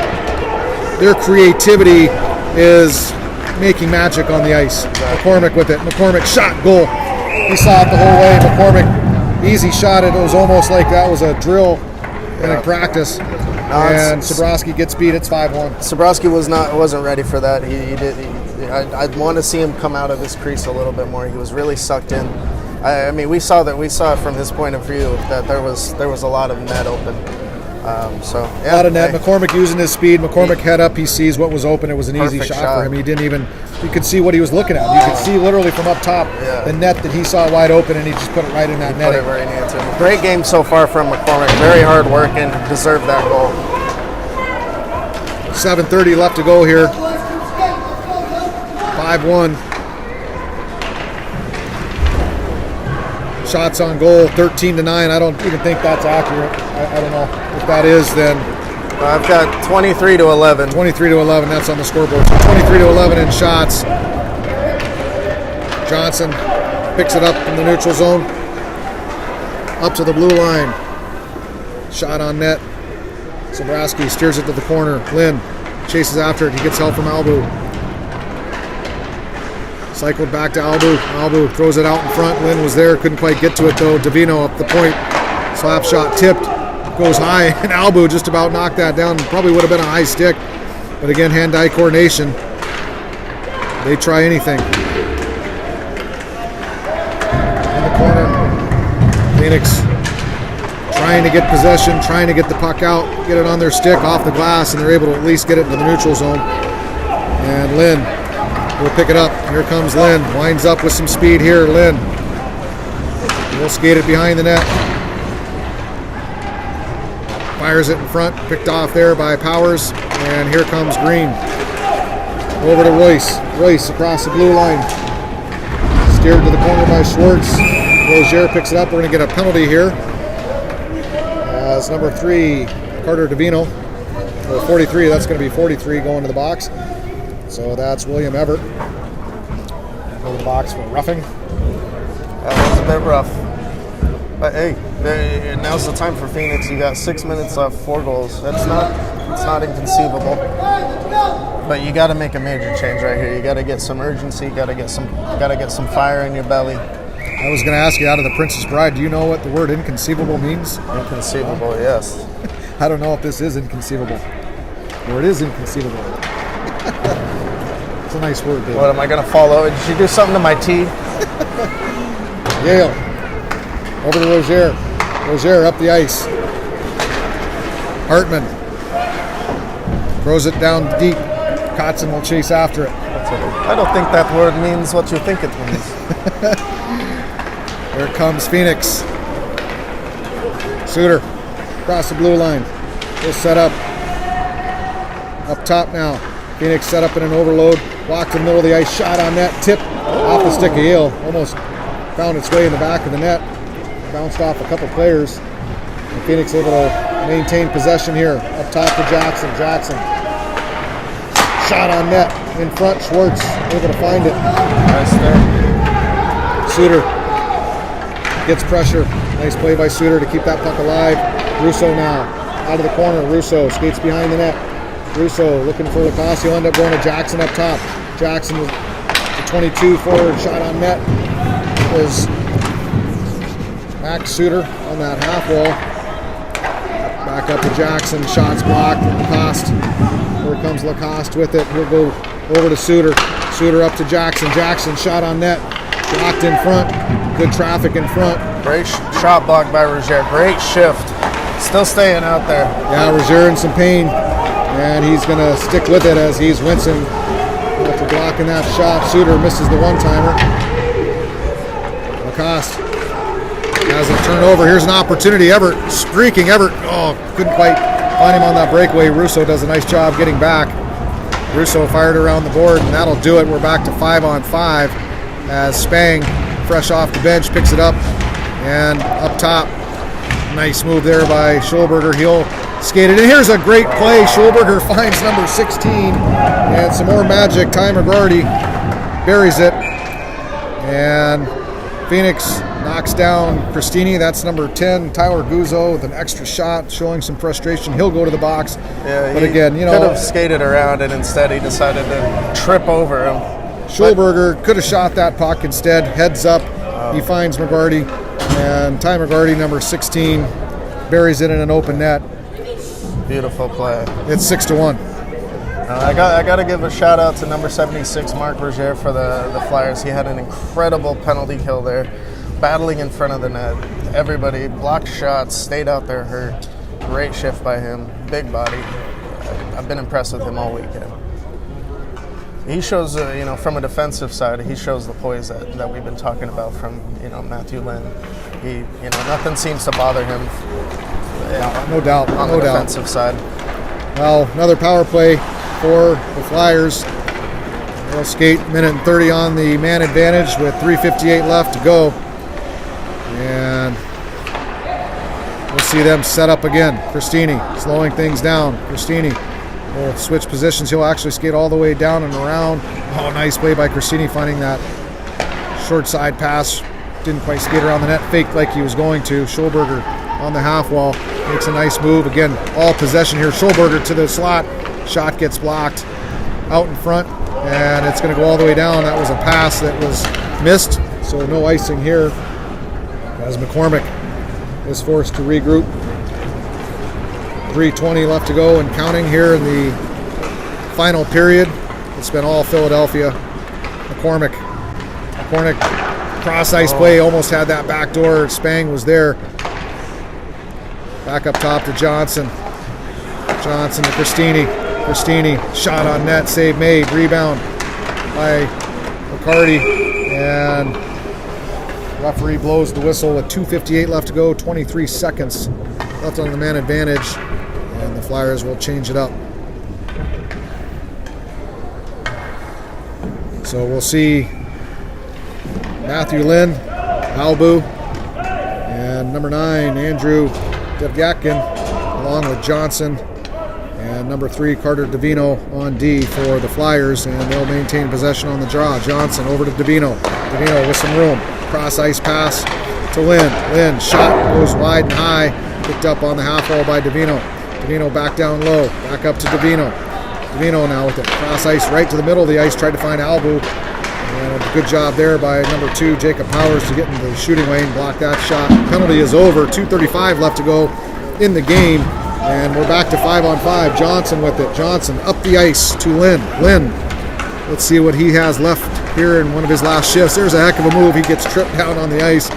their creativity is making magic on the ice. McCormick with it. McCormick shot, goal. He saw it the whole way. McCormick, easy shot. It was almost like that was a drill in practice. And Sobrowski gets beat. It's 5-1. Sobrowski wasn't ready for that. I'd want to see him come out of his crease a little bit more. He was really sucked in. I mean, we saw from his point of view that there was a lot of net open. A lot of net. McCormick using his speed. McCormick head up. He sees what was open. It was an easy shot for him. He didn't even. You could see what he was looking at. You could see literally from up top the net that he saw wide open, and he just put it right in that net. Put it where he needed to. Great game so far from McCormick. Very hard working. Deserved that goal. 7:30 left to go here. 5-1. Shots on goal, 13-9. I don't even think that's accurate. I don't know if that is. Then I've got 23-11. 23-11. That's on the scoreboard. So 23-11 in shots. Johnson picks it up in the neutral zone, up to the blue line. Shot on net. Sobrowski steers it to the corner. Lynn chases after it. He gets help from Albu. Cycled back to Albu. Albu throws it out in front. Lynn was there, couldn't quite get to it though. Davino up the point. Slap shot tipped, goes high, and Albu just about knocked that down. Probably would have been a high stick, but again, hand-eye coordination. They try anything. In the corner, Phoenix trying to get possession, trying to get the puck out, get it on their stick, off the glass, and they're able to at least get it into the neutral zone. And Lynn will pick it up. Here comes Lynn. Winds up with some speed here. Lynn will skate it behind the net. Fires it in front. Picked off there by Powers. And here comes Green. Over to Royce. Royce across the blue line. Steered to the corner by Schwartz. Rozier picks it up. We're going to get a penalty here. As number 3, Carter Davino. Or 43. That's going to be 43 going to the box. So that's William Everett. Go to the box for roughing. That was a bit rough. But hey, now's the time for Phoenix. You got 6 minutes left, 4 goals. It's not inconceivable. But you got to make a major change right here. You got to get some urgency. Got to get some fire in your belly. I was going to ask you, out of The Princess Bride, do you know what the word inconceivable means? Inconceivable, yes. I don't know if this is inconceivable, or it is inconceivable. It's a nice word, baby. What, am I going to follow? Did you do something to my tea? Yale. Over to Rozier. Rozier up the ice. Hartman throws it down deep. Kotzen will chase after it. I don't think that word means what you think it means. Here comes Phoenix. Suter across the blue line. He'll set up. Up top now. Phoenix set up in an overload. Walked in the middle of the ice. Shot on net. Tip off the stick of Yale. Almost found its way in the back of the net. Bounced off a couple players. And Phoenix able to maintain possession here. Up top to Jackson. Jackson. Shot on net. In front. Schwartz able to find it. Nice there. Suter gets pressure. Nice play by Suter to keep that puck alive. Russo now. Out of the corner. Russo skates behind the net. Russo looking for Lacoste. He'll end up going to Jackson up top. Jackson, the 22 forward, shot on net. Was Max Suter on that half wall. Back up to Jackson. Shots blocked. Lacoste. Here comes Lacoste with it. He'll go over to Suter. Suter up to Jackson. Jackson shot on net. Blocked in front. Good traffic in front. Great shot block by Rozier. Great shift. Still staying out there. Yeah, Rozier in some pain. And he's going to stick with it as he's wincing after blocking that shot. Suter misses the one-timer. Lacoste has a turnover. Here's an opportunity. Everett streaking. Everett, couldn't quite find him on that breakaway. Russo does a nice job getting back. Russo fired around the board, and that'll do it. We're back to 5-on-5 as Spang, fresh off the bench, picks it up. And up top, nice move there by Schulberger. He'll skate it in. Here's a great play. Schulberger finds number 16. And some more magic. Ty McGarty buries it. And Phoenix knocks down Christini. That's number 10. Tyler Guzzo with an extra shot, showing some frustration. He'll go to the box. Yeah, but again, could have skated around, and instead he decided to trip over him. Schulberger could have shot that puck instead. Heads up. He finds McGarty. And Ty McGarty, number 16, buries it in an open net. Beautiful play. It's 6-1. I got to give a shout out to number 76, Marc Rozier, for the Flyers. He had an incredible penalty kill there, battling in front of the net. Everybody blocked shots, stayed out there hurt. Great shift by him, big body. I've been impressed with him all weekend. He shows, from a defensive side, he shows the poise that we've been talking about from, Matthew Lynn. He, nothing seems to bother him. No doubt. On the defensive side. Well, another power play for the Flyers. They'll skate minute and 30 on the man advantage with 3:58 left to go. And we'll see them set up again. Christini slowing things down. Christini will switch positions. He'll actually skate all the way down and around. Oh, nice play by Christini, finding that short side pass. Didn't quite skate around the net. Faked like he was going to. Schulberger on the half wall. Makes a nice move. Again, all possession here. Schulberger to the slot. Shot gets blocked. Out in front. and it's going to go all the way down. That was a pass that was missed, so no icing here as McCormick is forced to regroup. 3:20 left to go and counting here in the final period. It's been all Philadelphia. McCormick, cross ice play, almost had that back door. Spang was there. Back up top to Johnson. Johnson to Christini, shot on net, save made, rebound by McCarty, and referee blows the whistle with 2:58 left to go, 23 seconds left on the man advantage, and the Flyers will change it up. So we'll see Matthew Lynn, Albu, and number 9, Andrew Devyakin, along with Johnson, and number 3, Carter Davino on D for the Flyers, and they'll maintain possession on the draw. Johnson over to Davino. Davino with some room. Cross ice pass to Lynn. Lynn, shot goes wide and high. Picked up on the half wall by Davino. Davino back down low. Back up to Davino. Davino now with it. Cross ice right to the middle of the ice. Tried to find Albu. And a good job there by number 2, Jacob Powers, to get into the shooting lane. Block that shot. Penalty is over. 2:35 left to go in the game. And we're back to 5-on-5. Johnson with it. Johnson up the ice to Lynn. Lynn, let's see what he has left here in one of his last shifts. There's a heck of a move. He gets tripped down on the ice.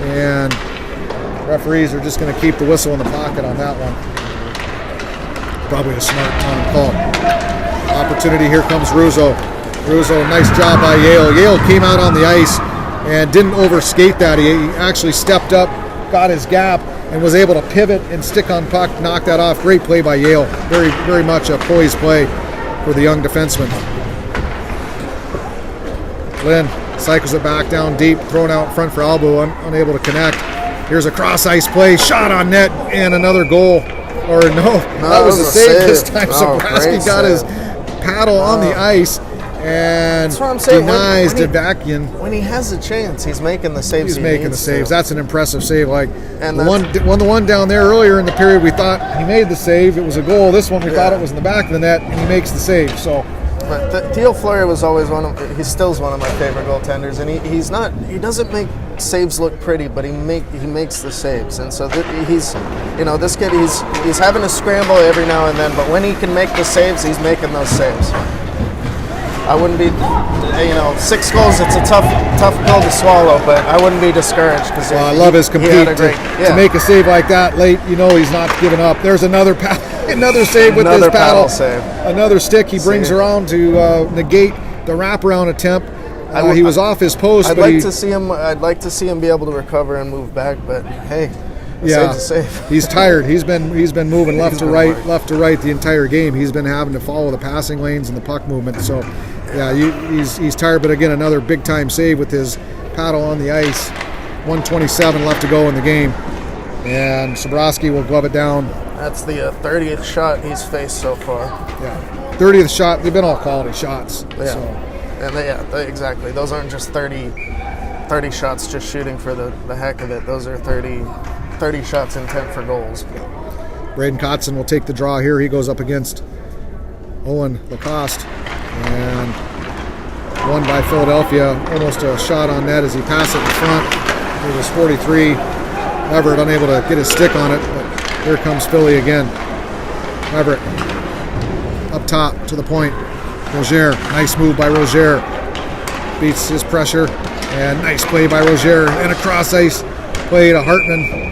And referees are just going to keep the whistle in the pocket on that one. Probably a smart call. Opportunity, here comes Russo. Russo, nice job by Yale. Yale came out on the ice and didn't overskate that. He actually stepped up, got his gap, and was able to pivot and stick on puck, knock that off. Great play by Yale. Very, very much a poised play for the young defenseman. Lynn cycles it back down deep, thrown out in front for Albu, unable to connect. Here's a cross ice play, shot on net, and another goal. Or no, that was a save this time. Zabrowski got his paddle on the ice and denies Devakian. When he has a chance, he's making the saves. He's making the saves. That's an impressive save. Like the one down there earlier in the period, we thought he made the save. It was a goal. This one we thought it was in the back of the net, and he makes the save. So. But Theo Fleury was always he still is one of my favorite goaltenders, and he doesn't make saves look pretty, but he makes the saves, and so this kid he's having to scramble every now and then, but when he can make the saves, he's making those saves. I wouldn't be, 6 goals. It's a tough pill to swallow, but I wouldn't be discouraged because I love his compete to make a save like that late. He's not giving up. There's another save with his paddle. Another stick he brings around to negate the wraparound attempt. He was off his post. I'd like to see him be able to recover and move back, but hey. Save's a save. He's tired. He's been moving left to right the entire game. He's been having to follow the passing lanes and the puck movement. So, he's tired. But again, another big time save with his paddle on the ice. 1:27 left to go in the game, and Zabrowski will glove it down. That's the 30th shot he's faced so far. Yeah, 30th shot. They've been all quality shots. Yeah, so. and exactly. Those aren't just 30 shots just shooting for the heck of it. Those are 30 shots intent for goals. Braden Kotzen will take the draw here. He goes up against Owen Lacoste, and won by Philadelphia. Almost a shot on net as he passed it in front. It was 43. Everett unable to get his stick on it, but here comes Philly again. Everett up top to the point. Roger, nice move by Roger. Beats his pressure, and nice play by Roger. And a cross ice play to Hartman.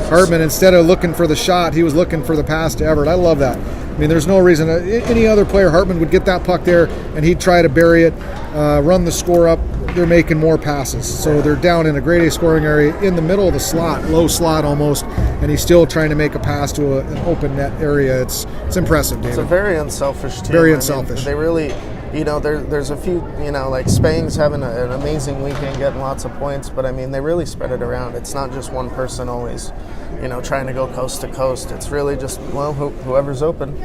Hartman, instead of looking for the shot, he was looking for the pass to Everett. I love that. I mean, there's no reason any other player, Hartman would get that puck there and he'd try to bury it, run the score up. They're making more passes. So they're down in a grade A scoring area in the middle of the slot, low slot almost, and he's still trying to make a pass to an open net area. It's impressive, David. It's a very unselfish team. Very unselfish. They really, there's a few, like Spang's having an amazing weekend, getting lots of points, but I mean, they really spread it around. It's not just one person always, trying to go coast to coast. It's really just, whoever's open.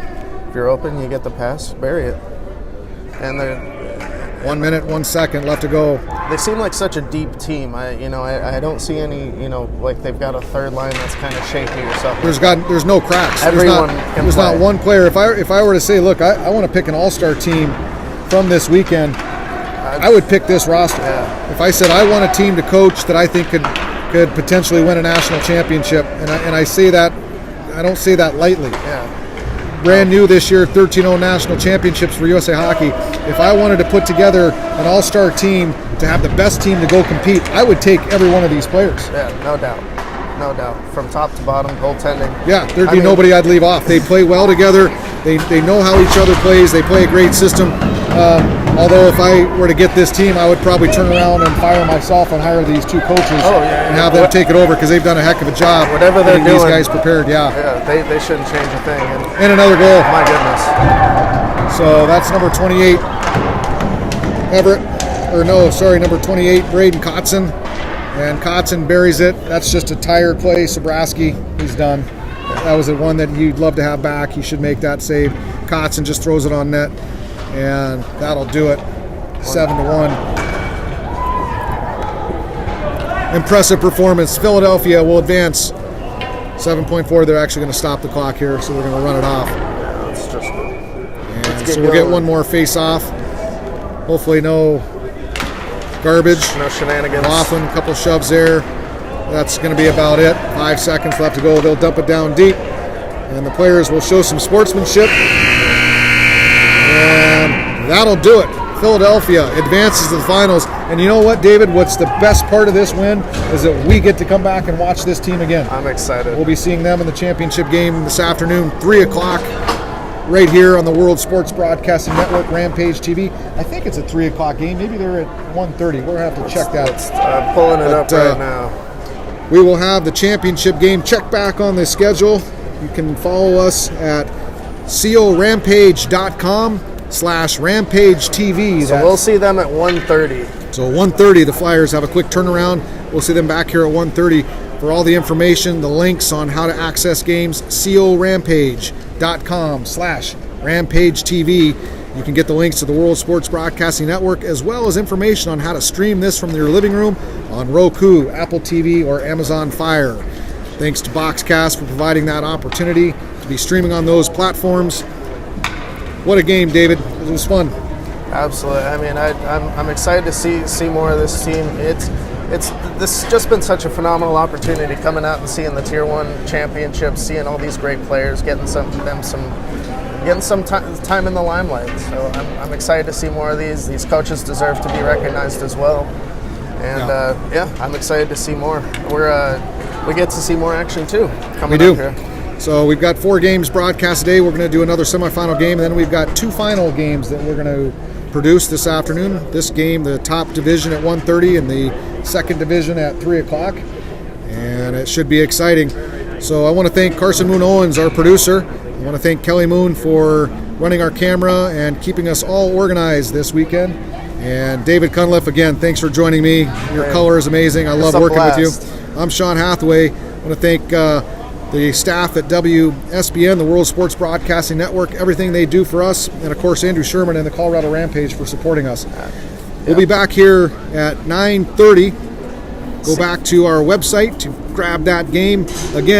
If you're open, you get the pass, bury it. And 1 minute, 1 second left to go. They seem like such a deep team. I don't see any, like they've got a third line that's kind of shaky or something. There's no cracks. Everyone there's not one player. If I were to say, look, I want to pick an all-star team from this weekend, I would pick this roster. Yeah. If I said I want a team to coach that I think could potentially win a national championship, and I say that, I don't say that lightly. Yeah. Brand new this year, 13-0 national championships for USA Hockey. If I wanted to put together an all-star team to have the best team to go compete, I would take every one of these players. Yeah, no doubt. No doubt. From top to bottom, goaltending. Yeah, there'd be nobody I'd leave off. They play well together. They know how each other plays. They play a great system. Although if I were to get this team, I would probably turn around and fire myself and hire these two coaches and have them take it over because they've done a heck of a job. Whatever they're getting doing, these guys prepared. Yeah, they shouldn't change a thing. And another goal. My goodness. So that's number 28, number 28, Braden Kotzen. And Kotzen buries it. That's just a tired play. Sobraski, he's done. That was the one that you'd love to have back. He should make that save. Kotzen just throws it on net, and that'll do it. 7-1. Impressive performance. Philadelphia will advance. 7.4. They're actually going to stop the clock here, so we're going to run it off. So we'll get one more face-off. Hopefully no garbage. No shenanigans. Laughlin, a couple shoves there. That's going to be about it. 5 seconds left to go. They'll dump it down deep. And the players will show some sportsmanship. And that'll do it. Philadelphia advances to the finals. And you know what, David? What's the best part of this win is that we get to come back and watch this team again. I'm excited. We'll be seeing them in the championship game this afternoon, 3 o'clock. Right here on the World Sports Broadcasting Network, Rampage TV. I think it's a 3 o'clock game. Maybe they're at 1:30. We'll have to check that. I'm pulling it up right now. We will have the championship game. Check back on the schedule. You can follow us at corampage.com/Rampage TV. So we'll see them at 1:30. So 1:30, the Flyers have a quick turnaround. We'll see them back here at 1:30. For all the information, the links on how to access games, corampage.com/Rampage TV. You can get the links to the World Sports Broadcasting Network as well as information on how to stream this from your living room on Roku, Apple TV, or Amazon Fire. Thanks to Boxcast for providing that opportunity to be streaming on those platforms. What a game, David. It was fun. Absolutely. I mean, I'm excited to see more of this team. This has just been such a phenomenal opportunity coming out and seeing the Tier 1 championships, seeing all these great players, getting some time in the limelight. So I'm excited to see more of these. These coaches deserve to be recognized as well. And I'm excited to see more. We get to see more action too coming up here. So we've got 4 games broadcast today. We're going to do another semifinal game, and then we've got 2 final games that we're going to produce this afternoon. This game, the top division at 1:30 and the second division at 3 o'clock. And it should be exciting. So I want to thank Carson Moon Owens, our producer. I want to thank Kelly Moon for running our camera and keeping us all organized this weekend. And David Cunliffe, again, thanks for joining me. Your color is amazing. I love working with you. I'm Sean Hathaway. I want to thank the staff at WSBN, the World Sports Broadcasting Network, everything they do for us, and of course Andrew Sherman and the Colorado Rampage for supporting us. We'll be back here at 9:30. Go back to our website to grab that game again.